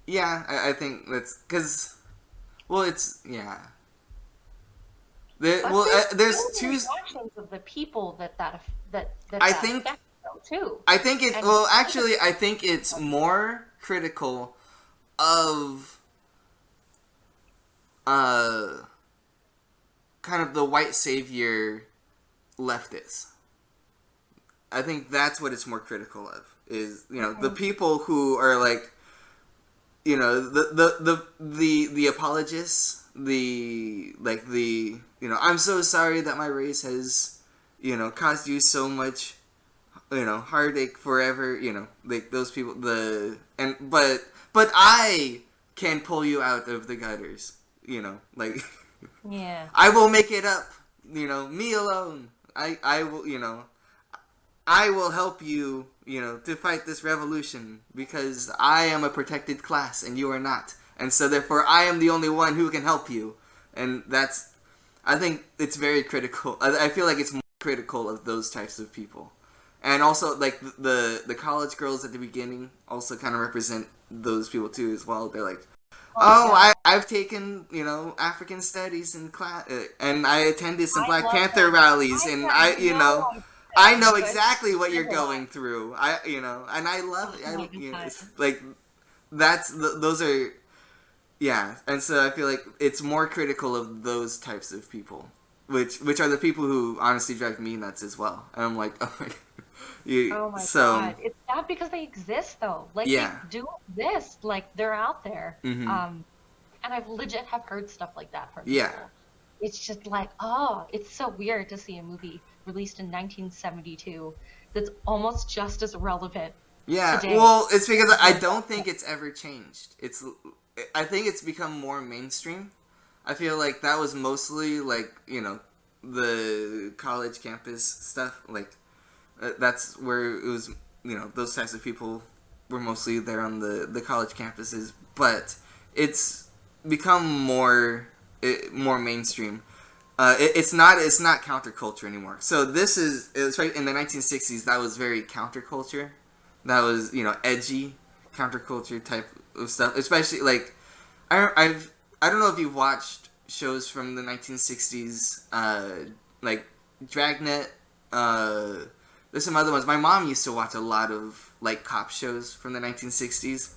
yeah, I think that's because, well, it's there's two reactions of the people that I think affects too. I think it. Well, actually, I think it's more critical of kind of the white savior leftists. I think that's what it's more critical of, is the people who are like, you know, the apologists, I'm so sorry that my race has, caused you so much, heartache forever, like those people, but I can pull you out of the gutters, like Yeah. I will make it up, me alone. I will, I will help you, to fight this revolution because I am a protected class and you are not. And so therefore I am the only one who can help you. And I think it's very critical. I feel like it's more critical of those types of people. And also, like, the college girls at the beginning also kind of represent those people too as well. They're like, Oh my oh, God. I've taken, African studies in class, and I attended some I Black love Panther them. rallies, I and have no I idea, know but exactly what you're there's a lot. going through. And I love Oh it. my It's God. like those are, yeah. And so I feel like it's more critical of those types of people, which are the people who honestly drive me nuts as well. And I'm like, oh my, Oh my so God. It's sad because they exist though. Like they yeah. do exist. Like they're out there. Hmm. And I've legit have heard stuff like that from Yeah. people. It's just like, oh, it's so weird to see a movie released in 1972 that's almost just as relevant Yeah, today well, it's because as it I was don't back then. think it's ever changed. I think it's become more mainstream. I feel like that was mostly like, the college campus stuff. Like, that's where it was, those types of people were mostly there on the college campuses. But it's become more mainstream. It's not counterculture anymore. So it's right in the 1960s. That was very counterculture. That was edgy counterculture type of stuff. Especially like I don't know if you've watched shows from the 1960s, like Dragnet. There's some other ones. My mom used to watch a lot of like cop shows from the 1960s,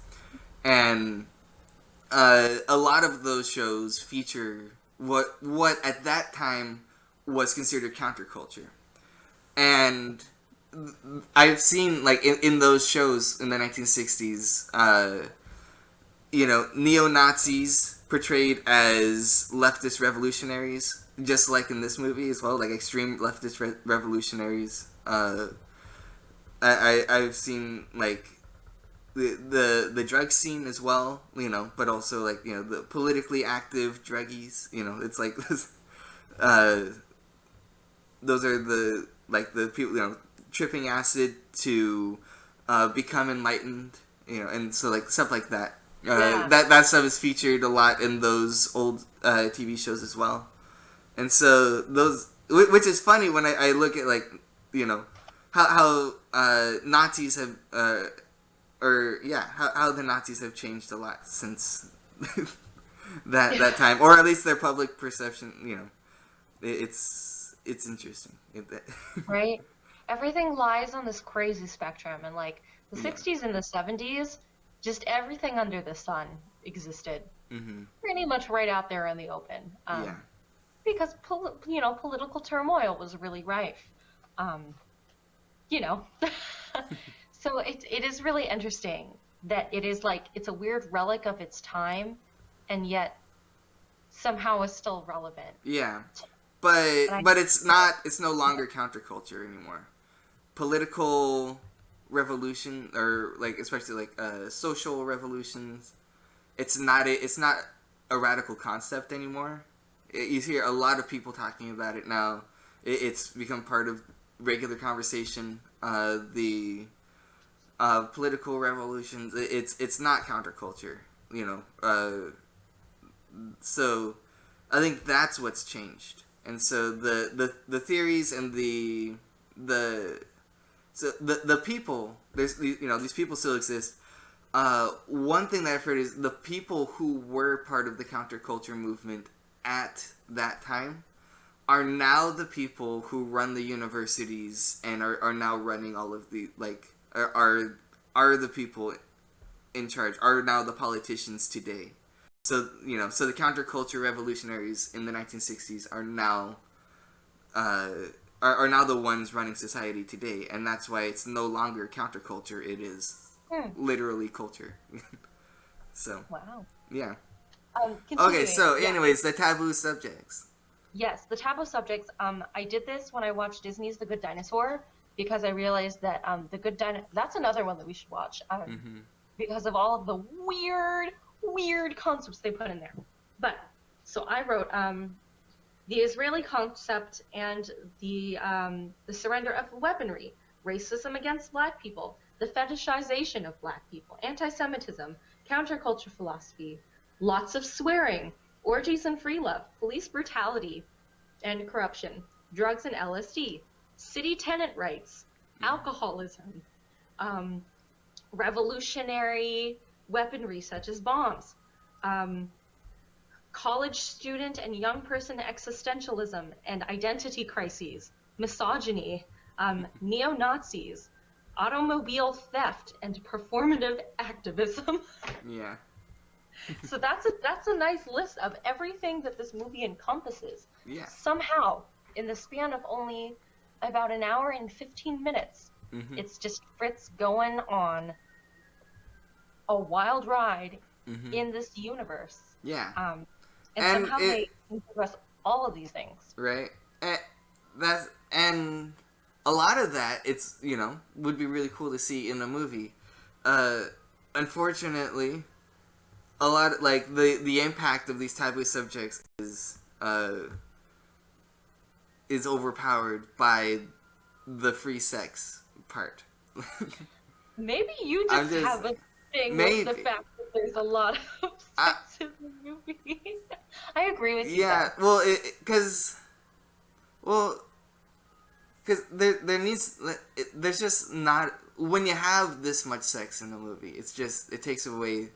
and a lot of those shows feature what at that time was considered counterculture. And I've seen like in those shows in the 1960s, neo Nazis portrayed as leftist revolutionaries, just like in this movie as well, like extreme leftist revolutionaries. I've seen like the drug scene as well, but also like the politically active druggies. It's like uh, those are the people tripping acid to become enlightened, and so like stuff like that. Yeah. That stuff is featured a lot in those old TV shows as well, and so which is funny when I look at like how Nazis have how the Nazis have changed a lot since that time, or at least their public perception. It's interesting. Right? Everything lies on this crazy spectrum, and like the Yeah. 60s and the 70s, just everything under the sun existed Hmm. pretty much right out there in the open. Yeah. Because political turmoil was really rife. Um, you know. So it is really interesting that it is like it's a weird relic of its time, and yet somehow is still relevant. Yeah. And I But it's not. It's no longer counterculture anymore. Political revolution, or like especially like social revolutions. It's not a radical concept anymore. You hear a lot of people talking about it now. It's become part of regular conversation. The political revolutions. It's not counterculture. So I think that's what's changed. And so the theories and the people, there's these people still exist. One thing that I've heard is the people who were part of the counterculture movement at that time are now the people who run the universities and are now running all of the like are the people in charge, are now the politicians today. So so the counterculture revolutionaries in the 1960s are now uh, are now the ones running society today, and that's why it's no longer counterculture. It is Hmm. literally culture. So Wow. yeah. Okay, Continuing. so Yeah. anyways, the taboo subjects. Yes, the taboo subjects. I did this when I watched Disney's The Good Dinosaur because I realized that The Good that's another one that we should watch. Mm-hmm. Because of all of the weird concepts they put in there. But so I wrote the Israeli concept and the surrender of weaponry, racism against Black people, the fetishization of Black people, anti-Semitism, counterculture philosophy, lots of swearing, orgies and free love, police brutality and corruption, drugs and LSD, city tenant rights, alcoholism, um, revolutionary weaponry such as bombs, um, college student and young person existentialism and identity crises, misogyny, neo-Nazis, automobile theft, and performative activism. Yeah. So that's a nice list of everything that this movie encompasses. Yeah. Somehow, in the span of only about an hour and 15 minutes, Mm-hmm. it's just Fritz going on a wild ride Mm-hmm. in this universe. Yeah. And somehow they address all of these things. Right. And a lot of that, it's, you know, would be really cool to see in a movie. Unfortunately, a lot, like, the impact of these taboo subjects is overpowered by the free sex part. Maybe you just have a thing with the fact that there's a lot of sex in the movie. I agree with you. Yeah, though. Well, because there's just not, when you have this much sex in a movie, it's just, it takes away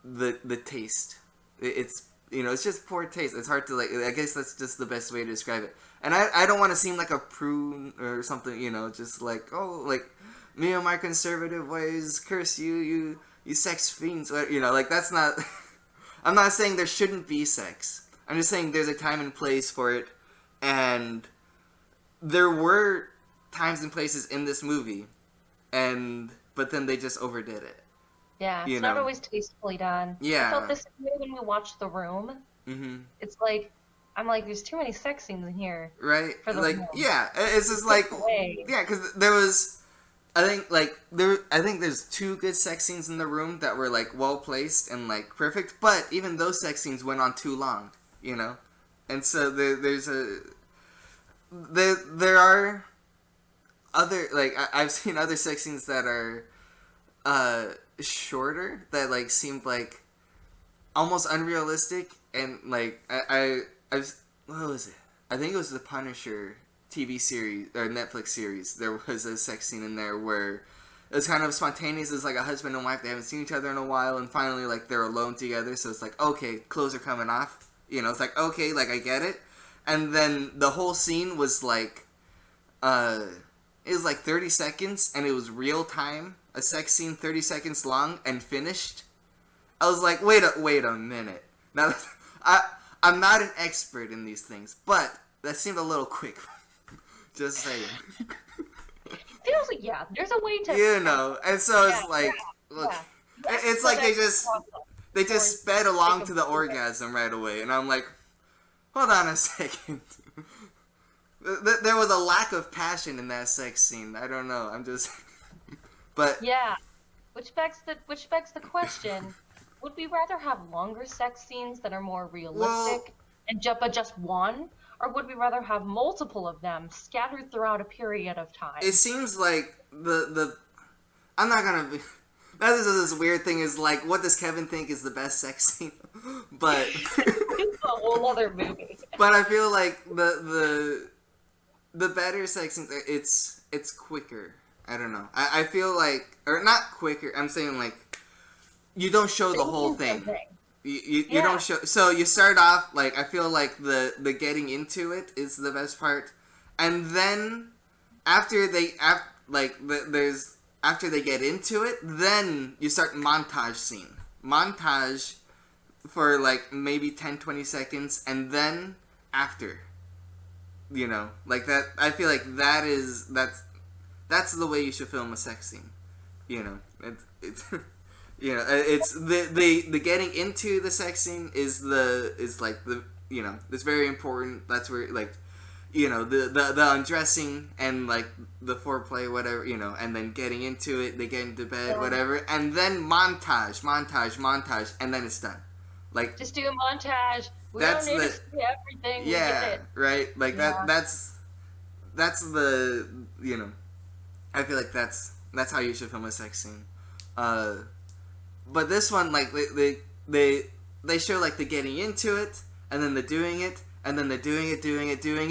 the taste. It's, you know, it's just poor taste. It's hard to, like, I guess that's just the best way to describe it. And I don't want to seem like a prune or something, you know, just like, oh, like, me and my conservative ways, curse you sex fiends, you know, like, that's not, I'm not saying there shouldn't be sex. I'm just saying there's a time and place for it, and there were times and places in this movie, but then they just overdid it. Yeah, it's not always tastefully done. Yeah. I felt this way when we watched The Room. Mm-hmm. It's like, I'm like, there's too many sex scenes in here. Right? For the like, room. Yeah, it's just like, yeah, because there was, I think there's 2 good sex scenes in The Room that were, like, well placed and, like, perfect, but even those sex scenes went on too long, you know? And so there are other, like, I've seen other sex scenes that are shorter, that, like, seemed like almost unrealistic, and, like, I've what was it? I think it was the Punisher TV series or Netflix series. There was a sex scene in there where it was kind of spontaneous. It's like a husband and wife, they haven't seen each other in a while, and finally, like, they're alone together, so it's like, okay, clothes are coming off, you know, it's like, okay, like, I get it. And then the whole scene was like it was like 30 seconds, and it was real time, a sex scene 30 seconds long and finished. I was like, wait a minute. Now, I'm not an expert in these things, but that seemed a little quick. Just saying. There's a way to, you know, and so it's like, look, it's like they just sped along to the orgasm right away, and I'm like, hold on a second. There was a lack of passion in that sex scene. I don't know. I'm just, but yeah, which begs the question: would we rather have longer sex scenes that are more realistic but just one, or would we rather have multiple of them scattered throughout a period of time? It seems like I'm not gonna be. That is this weird thing. Is like, what does Kevin think is the best sex scene? But it's a whole other movie. But I feel like the better sex scenes, it's quicker. I don't know. I feel like, or not quicker. I'm saying, like, you don't show the whole thing. You don't show. So you start off, like, I feel like the getting into it is the best part, and then after they after they get into it, then you start montage for like maybe 10-20 seconds, and then after, you know, like that. I feel like that's the way you should film a sex scene, you know. It's You know, it's the getting into the sex scene is like the, you know, it's very important. That's where, like, you know, the undressing and like the foreplay, whatever, you know, and then getting into it, they get into bed, Yeah. whatever, and then montage, and then it's done. Like, Just do a montage. We don't that's need to the, see everything. We get yeah, it. right, like Yeah. that's the, you know, I feel like that's how you should film a sex scene. uh but this one, like, they show like the getting into it, and then the doing it, and then the doing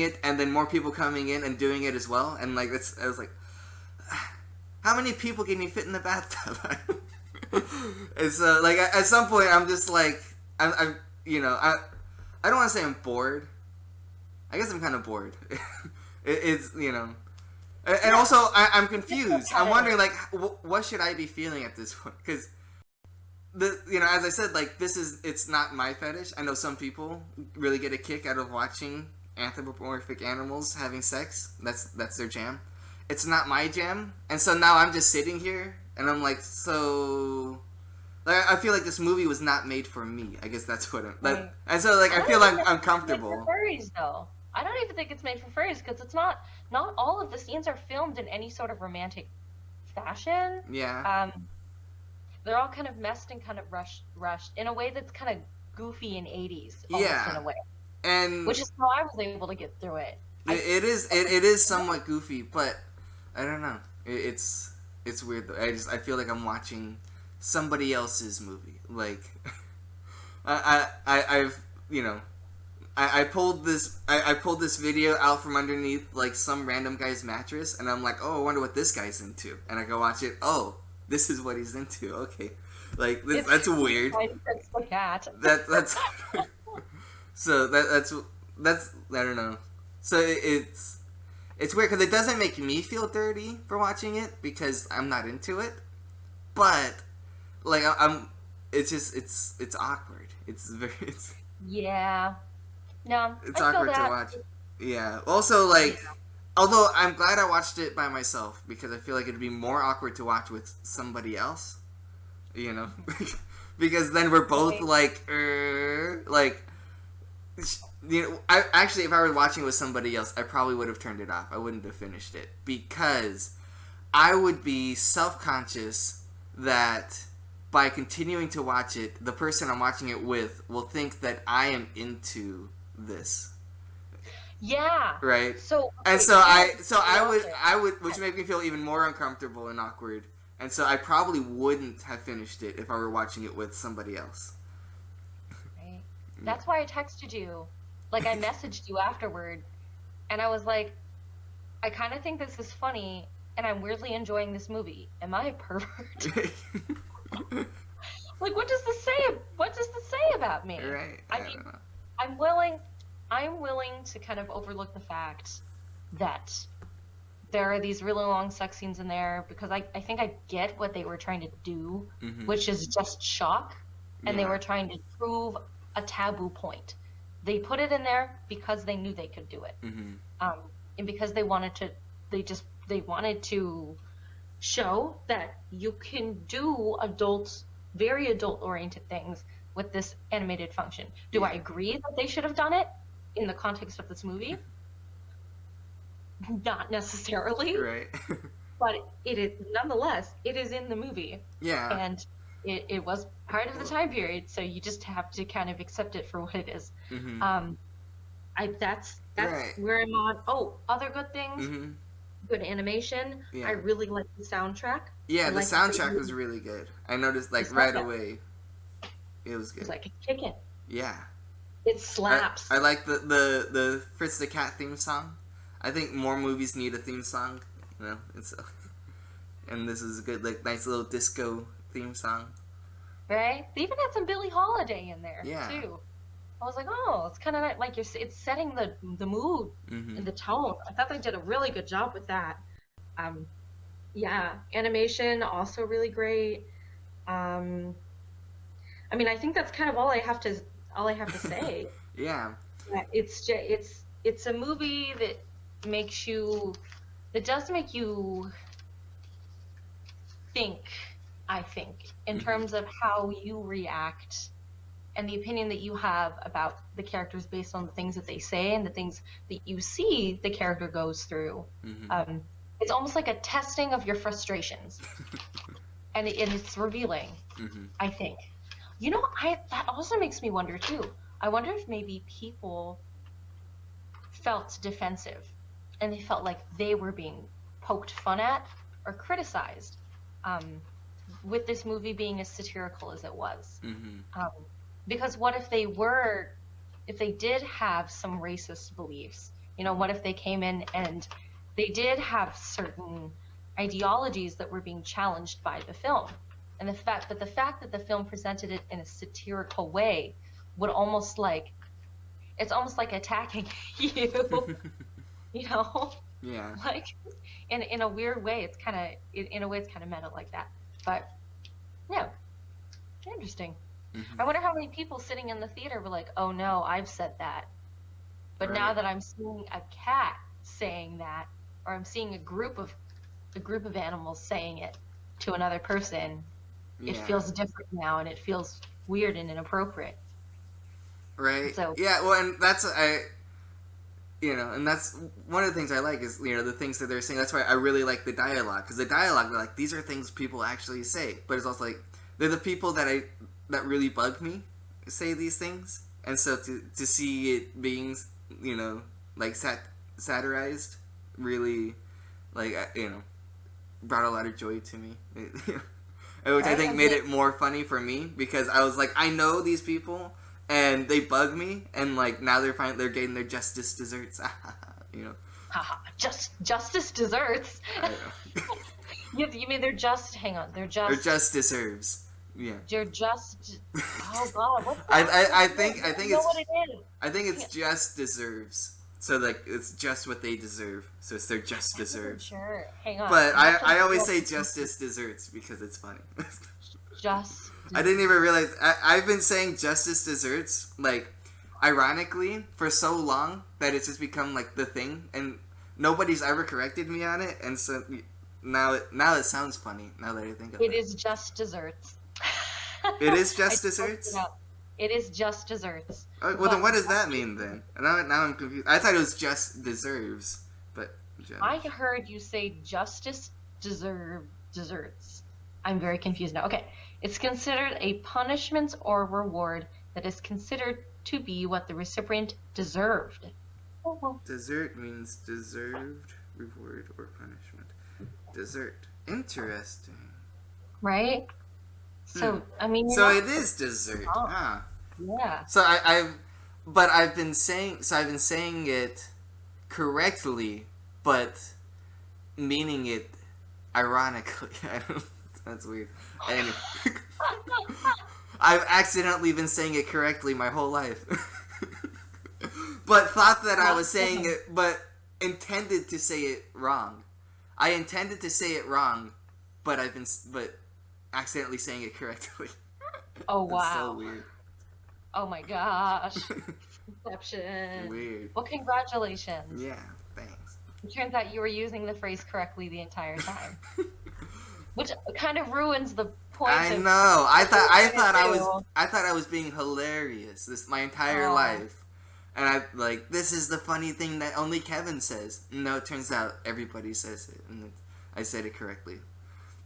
it, and then more people coming in and doing it as well, and like, I was like, how many people can you fit in the bathtub? And so, like, at some point, I'm just like, I'm you know, I don't want to say I'm bored. I guess I'm kind of bored. It's, you know, and also I'm confused. I'm wondering, like, what should I be feeling at this point? Because you know, as I said, like, it's not my fetish. I know some people really get a kick out of watching anthropomorphic animals having sex. That's their jam. It's not my jam, and so now I'm just sitting here, and I'm like, so, like, I feel like this movie was not made for me. I guess that's what Right. and so, like, I feel don't like even I'm think it's made for comfortable. furries, though. I don't even think it's made for furries because it's not all of the scenes are filmed in any sort of romantic fashion. Yeah, Um, they're all kind of messed and kind of rushed in a way that's kind of goofy in 80s, almost in yeah, a way, and which is how I was able to get through it. it is somewhat goofy, but I don't know. It's weird though. I feel like I'm watching somebody else's movie. Like, I've, you know, I pulled this video out from underneath like some random guy's mattress, and I'm like, oh, I wonder what this guy's into, and I go watch it. Oh, this is what he's into. Okay, like, that's weird. Like Fritz the Cat. That's so that's I don't know. So it's weird because it doesn't make me feel dirty for watching it because I'm not into it, but like, I'm it's just it's awkward. It's very Yeah. No, it's I feel awkward to that. watch. Yeah. Also, like, although I'm glad I watched it by myself because I feel like it'd be more awkward to watch with somebody else. You know, because then we're both like, you know, I actually, if I were watching with somebody else, I probably would have turned it off. I wouldn't have finished it because I would be self-conscious that by continuing to watch it, the person I'm watching it with will think that I am into this, Yeah. right? So, And okay, so here's the I would, which made me feel even more uncomfortable and awkward. And so I probably wouldn't have finished it if I were watching it with somebody else. right. That's why I texted you. Like, I messaged you afterward, and I was like, I kind of think this is funny, and I'm weirdly enjoying this movie. Am I a pervert? Like, what does this say? What does this say about me? Right? I I mean, don't know. I'm willing. I'm willing to kind of overlook the fact that there are these really long sex scenes in there because I think I get what they were trying to do, Mm-hmm. which is just shock, and they Yeah. were trying to prove a taboo point. They put it in there because they knew they could do it, Mm-hmm. and because they wanted to. They wanted to show that you can do very adult oriented things with this animated function. Do I Yeah. agree that they should have done it in the context of this movie? Not necessarily, Right. but it is nonetheless, it is in the movie, Yeah. and it was part of the time period, so you just have to kind of accept it for what it is. Mm-hmm. That's Right. where I'm on. Oh, other good things, Mm-hmm. good animation. Yeah. I really like the soundtrack. Yeah, I the like soundtrack was really good. I noticed, like, The right soundtrack. away. It was It's good. like a chicken. Yeah. It slaps. I like the Fritz the Cat theme song. I think more movies need a theme song. You know, it's and this is a good, like, nice little disco theme song. Right? They even had some Billie Holiday in there Yeah. too. I was like, oh, it's kind of like it's setting the mood Mm-hmm. and the tone. I thought they did a really good job with that. Um, yeah, animation also really great. Um, I mean, I think that's kind of all I have to say. Yeah. Yeah, it's a movie that makes you that does make you think I think, in Mm-hmm. terms of how you react and the opinion that you have about the characters based on the things that they say and the things that you see the character goes through. Mm-hmm. Um, it's almost like a testing of your frustrations, and it's revealing, Mm-hmm. I think. You know, I that also makes me wonder too. I wonder if maybe people felt defensive and they felt like they were being poked fun at or criticized, um, with this movie being as satirical as it was. Mm-hmm. Um, because if they did have some racist beliefs, what if they came in and they did have certain ideologies that were being challenged by the film? And the fact that the film presented it in a satirical way would it's almost like attacking you, you know? Yeah. Like in a weird way, in a way it's kind of meta like that. But yeah, interesting. Mm-hmm. I wonder how many people sitting in the theater were like, "Oh no, I've said that." But now Right. that I'm seeing a cat saying that, or I'm seeing a group of animals saying it to another person, it Yeah. feels different now, and it feels weird and inappropriate. Right. So Yeah. Well, and that's and that's one of the things I like is the things that they're saying. That's why I really like the dialogue, because the dialogue, they're like, these are things people actually say, but it's also like they're the people that really bug me say these things, and so to see it being like satirized really like brought a lot of joy to me. Which I right, think made it more funny for me, because I was like, I know these people and they bug me, and like now they're getting their justice desserts. haha, justice desserts. I know. You mean they're just hang on, Or just deserves. Yeah. they're just oh god, what's I, that? I, I I think I don't think know it's what it is. I think it's just deserves. So like it's just what they deserve. So it's their just I'm not even deserves. sure. Hang on. But I'm actually I always gonna say look justice desserts because it's funny. just I didn't even realize I've been saying justice desserts like ironically for so long that it's just become like the thing, and nobody's ever corrected me on it, and so now it sounds funny now that I think of it it. is just desserts. It is I just just looked it desserts. up. It is just desserts. Well, then But what does that mean then? Now I'm confused. I thought it was just deserves, but I heard you say justice deserve desserts. I'm very confused now. Okay. It's considered a punishment or reward that is considered to be what the recipient deserved. Oh, well, dessert means deserved reward or punishment. Dessert. Interesting. right? Hmm. So, I mean, you're So not it is dessert. wrong. Ah. Yeah. So I've been saying it correctly, but meaning it ironically. I don't. That's weird. Anyway, I've accidentally been saying it correctly my whole life, but thought that I was saying it, but intended to say it wrong. I intended to say it wrong, but accidentally saying it correctly. Oh, That's so wow. weird. Oh my gosh. Inception. Weird. Well, congratulations. Yeah. Thanks. It turns out you were using the phrase correctly the entire time, which kind of ruins the point I of know. what you were trying to do. I thought I was being hilarious this my entire Oh, life. And I like this is the funny thing that only Kevin says. No, it turns out everybody says it, and I said it correctly.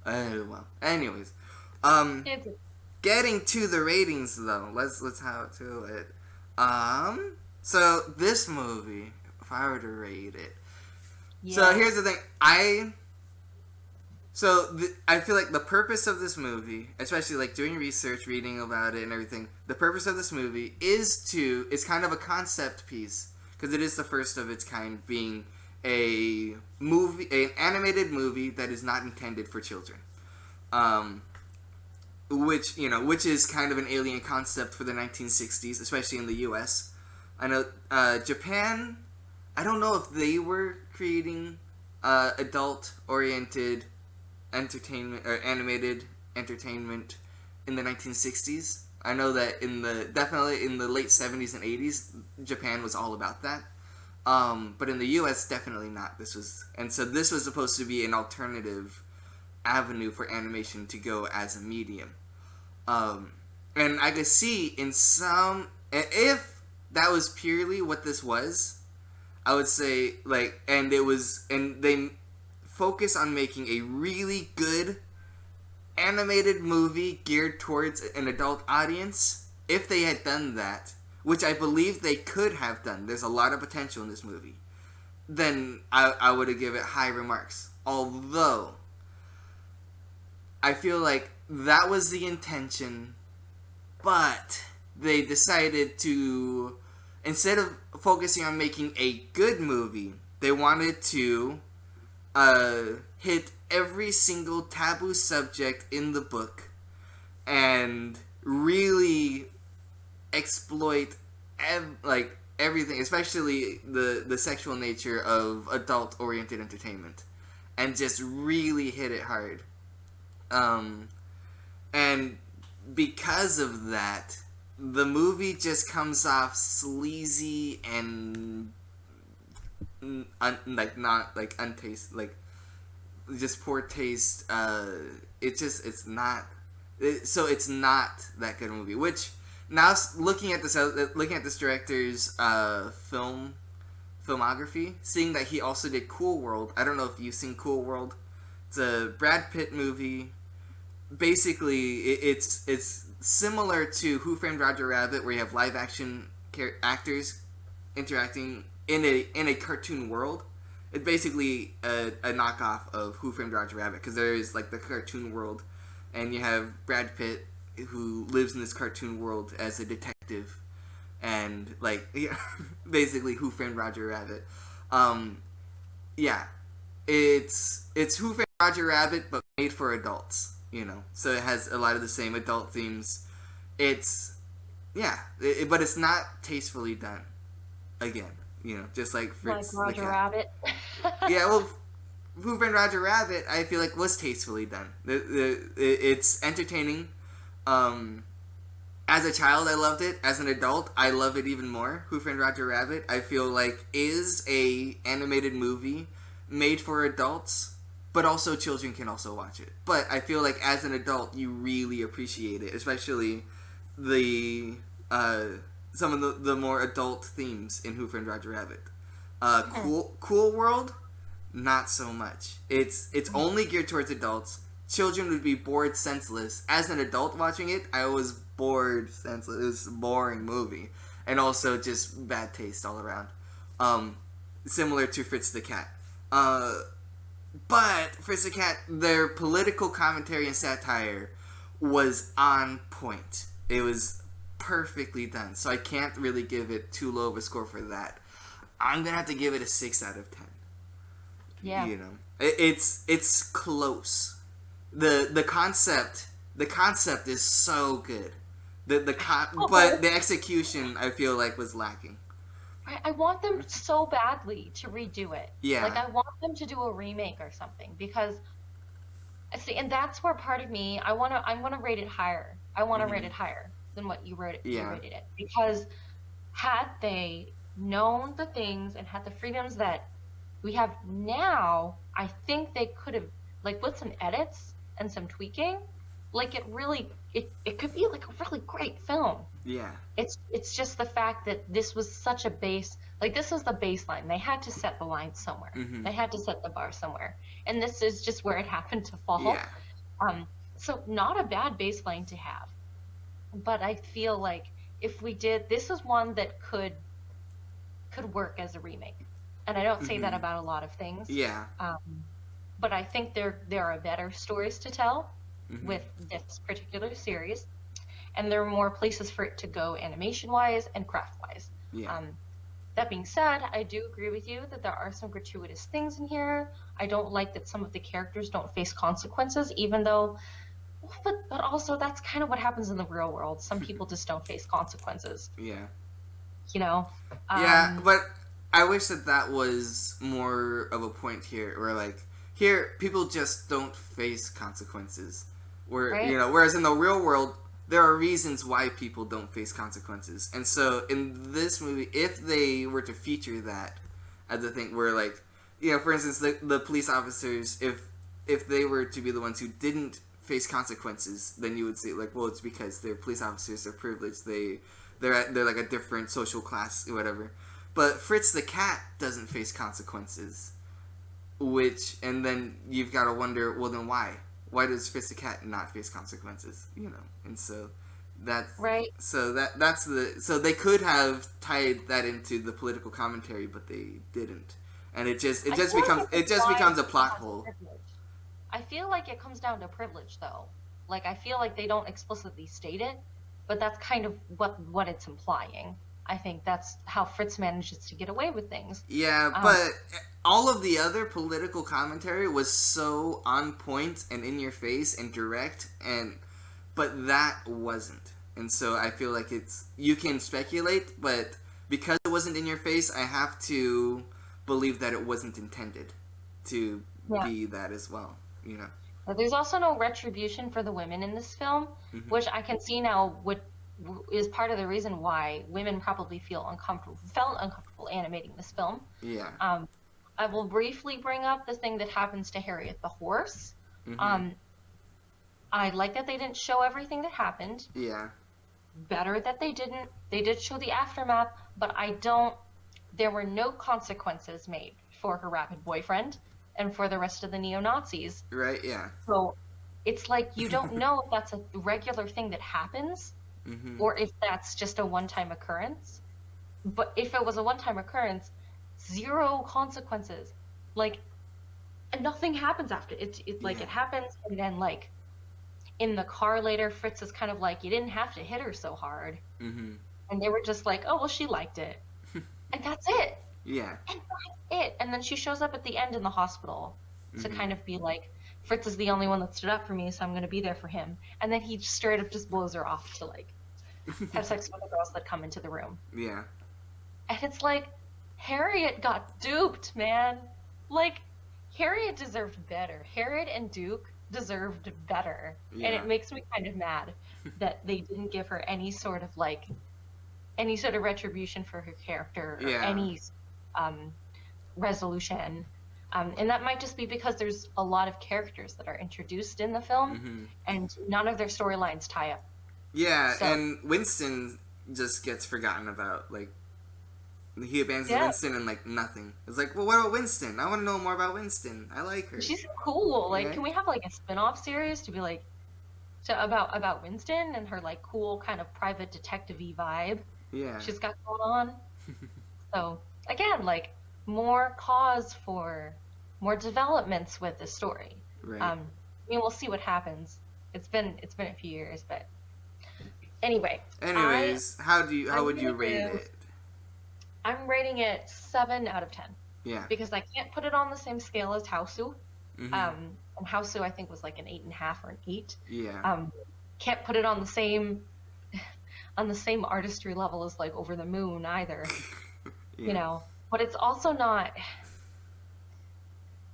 Oh well. Anyways, um, it's getting to the ratings though. Let's how to it. So this movie, if I were to rate it, so yeah. here's the thing. I feel like the purpose of this movie, especially like doing research, reading about it, and everything, the purpose of this movie is kind of a concept piece, because it is the first of its kind, being an animated movie that is not intended for children, which is kind of an alien concept for the 1960s, especially in the U.S. I know Japan. I don't know if they were creating adult-oriented entertainment or animated entertainment in the 1960s. I know that definitely in the late 70s and 80s, Japan was all about that. But in the U.S., definitely not. This was supposed to be an alternative avenue for animation to go as a medium. And I could see in some, if that was purely what this was, I would say like, and they focus on making a really good animated movie geared towards an adult audience. If they had done that, which I believe they could have done, there's a lot of potential in this movie, then I would have given it high remarks. Although, I feel like that was the intention, but they decided to, instead of focusing on making a good movie, they wanted to hit every single taboo subject in the book and really exploit everything, especially the sexual nature of adult oriented entertainment, and just really hit it hard. And because of that, the movie just comes off sleazy and untaste, just poor taste. It's not. So it's not that good a movie. Which now looking at this director's filmography, seeing that he also did Cool World. I don't know if you've seen Cool World. It's a Brad Pitt movie. Basically, it's similar to Who Framed Roger Rabbit, where you have live action actors interacting in a cartoon world. It's basically a knockoff of Who Framed Roger Rabbit, because there is like the cartoon world, and you have Brad Pitt who lives in this cartoon world as a detective, and basically Who Framed Roger Rabbit. It's Who Framed Roger Rabbit but made for adults, so it has a lot of the same adult themes. But it's not tastefully done. Again, just like Fritz Like the Roger Cat. Rabbit. Yeah, well, Who Framed Roger Rabbit, I feel like was tastefully done. It's entertaining. As a child, I loved it. As an adult, I love it even more. Who Framed Roger Rabbit, I feel like is a animated movie made for adults, but also children can also watch it. But I feel like as an adult, you really appreciate it, especially the some of the more adult themes in Who Framed Roger Rabbit. Cool World, not so much. It's only geared towards adults. Children would be bored senseless. As an adult watching it, I was bored senseless. It was a boring movie, and also just bad taste all around. Similar to Fritz the Cat. But Fritz the Cat, their political commentary and satire was on point. It was perfectly done. So I can't really give it too low of a score for that. I'm gonna have to give it a 6 out of 10. Yeah. It's close. The concept is so good. But the execution, I feel like, was lacking. I want them so badly to redo it. Yeah. Like, I want them to do a remake or something, because see, and that's where part of me, I want to rate it higher. I want to rate it higher than what you rated it, because had they known the things and had the freedoms that we have now, I think they could have, like, with some edits and some tweaking, like, it could be like a really great film. Yeah. It's just the fact that this was such a base, like, this was the baseline. They had to set the line somewhere. Mm-hmm. They had to set the bar somewhere. And this is just where it happened to fall. Yeah. So not a bad baseline to have. But I feel like if we did, this is one that could work as a remake. And I don't say that about a lot of things. Yeah. But I think there are better stories to tell with this particular series. And there are more places for it to go animation-wise and craft-wise. Yeah. That being said, I do agree with you that there are some gratuitous things in here. I don't like that some of the characters don't face consequences, even though... But also, that's kind of what happens in the real world. Some people just don't face consequences. Yeah. Yeah, but I wish that was more of a point here, where, here, people just don't face consequences. Whereas in the real world, there are reasons why people don't face consequences. And so in this movie, if they were to feature that as a thing where, for instance, the police officers, if if they were to be the ones who didn't face consequences, then you would say like, well, it's because they're police officers, they're privileged, they're like a different social class, whatever. But Fritz the Cat doesn't face consequences, and then you've got to wonder, well, then why? Why does Fritz the Cat not face consequences? And so that's right. So they could have tied that into the political commentary, but they didn't, and it just becomes a plot hole. I feel like it comes down to privilege, though. Like, I feel like they don't explicitly state it, but that's kind of what it's implying. I think that's how Fritz manages to get away with things. Yeah, but all of the other political commentary was so on point and in your face and direct, but that wasn't. And so I feel like you can speculate, but because it wasn't in your face, I have to believe that it wasn't intended to be that as well. But there's also no retribution for the women in this film, which I can see now is part of the reason why women probably felt uncomfortable animating this film. Yeah. I will briefly bring up the thing that happens to Harriet the horse. I like that they didn't show everything that happened. Yeah. Better that they didn't. They did show the aftermath, but there were no consequences made for her rabid boyfriend and for the rest of the neo-Nazis. Right, yeah. So it's like you don't know if that's a regular thing that happens or if that's just a one-time occurrence. But if it was a one-time occurrence, zero consequences. Like, nothing happens after it. It happens, and then like in the car later, Fritz is kind of like, you didn't have to hit her so hard. And they were just like, oh, well, she liked it. And that's it. Yeah. And that's it. And then she shows up at the end in the hospital to kind of be like, Fritz is the only one that stood up for me, so I'm going to be there for him. And then he straight up just blows her off to like have sex with the girls that come into the room. Yeah. And it's like, Harriet got duped, man. Like, Harriet deserved better. Harriet and Duke deserved better. Yeah. And it makes me kind of mad that they didn't give her any sort of retribution for her character or any resolution. And that might just be because there's a lot of characters that are introduced in the film and none of their storylines tie up. Yeah, so, and Winston just gets forgotten about. Like, he abandons Winston and, like, nothing. It's like, well, what about Winston? I want to know more about Winston. I like her. She's cool. Like, can we have, like, a spin-off series to be, like, about Winston and her, like, cool kind of private detective-y vibe she's got going on? So, again, like, more cause for more developments with the story. Right. I mean, we'll see what happens. It's been a few years, but anyways, how would you rate it? I'm rating it 7 out of 10. Yeah. Because I can't put it on the same scale as Hausu. And Hausu I think was like an 8.5 or an 8. Yeah. Can't put it on the same artistry level as like Over the Moon either. But it's also not.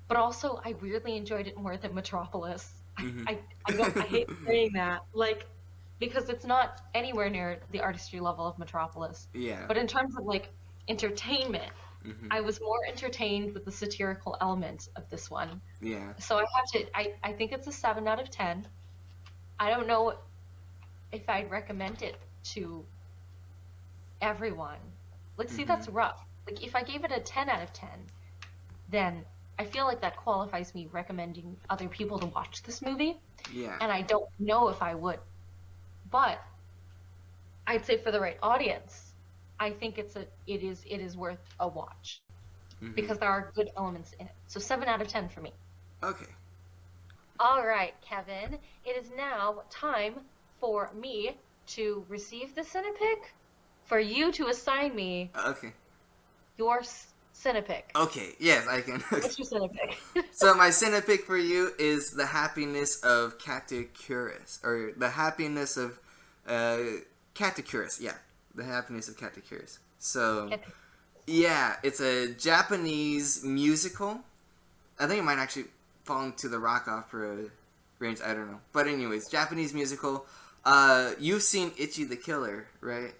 But also, I really enjoyed it more than Metropolis. I hate saying that, like, because it's not anywhere near the artistry level of Metropolis. Yeah. But in terms of like entertainment, I was more entertained with the satirical element of this one. Yeah. So I think it's a 7 out of 10. I don't know if I'd recommend it to everyone. Like, see, that's rough. Like, if I gave it a 10 out of 10, then I feel like that qualifies me recommending other people to watch this movie. Yeah. And I don't know if I would. But I'd say for the right audience, I think it is worth a watch. Because there are good elements in it. So 7 out of 10 for me. Okay. All right, Kevin. It is now time for me to receive the Cine-Pick, for you to assign me your Cine-Pick. Okay, yes, I can. What's your Cine-Pick? So my Cine-Pick for you is The Happiness of Catechurus, or The Happiness of Catechurus. Yeah, The Happiness of Catechurus. So, yeah, it's a Japanese musical. I think it might actually fall into the rock opera range. I don't know, but anyways, Japanese musical. You've seen Ichi the Killer, right?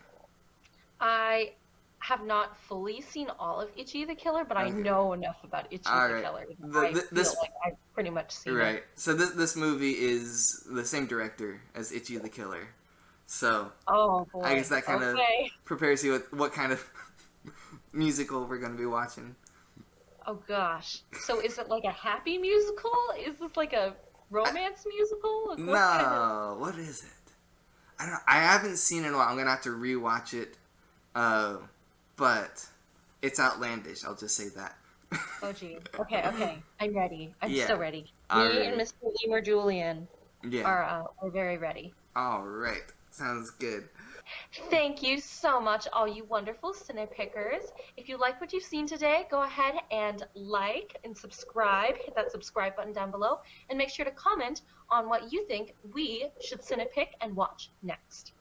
I have not fully seen all of Ichi the Killer, but I know enough about Ichi the Killer. I feel like I pretty much seen Right. it. So this movie is the same director as Itchy the Killer. So Oh boy. I guess that kind of Okay. prepares you with what kind of musical we're going to be watching. Oh gosh. So is it like a happy musical? Is this like a romance musical? Like, what kind of... No, what is it? I don't know. I haven't seen it in a while. I'm gonna have to rewatch it. But it's outlandish. I'll just say that. Oh gee. Okay, okay. I'm ready. I'm Yeah. so ready. Me Alright. and Mr. Emer Julian Yeah. are very ready. All right. Sounds good. Thank you so much, all you wonderful Cine-Pickers. If you like what you've seen today, go ahead and like and subscribe. Hit that subscribe button down below. And make sure to comment on what you think we should Cine-Pick and watch next.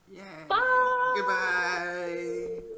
Yeah. Bye! Goodbye.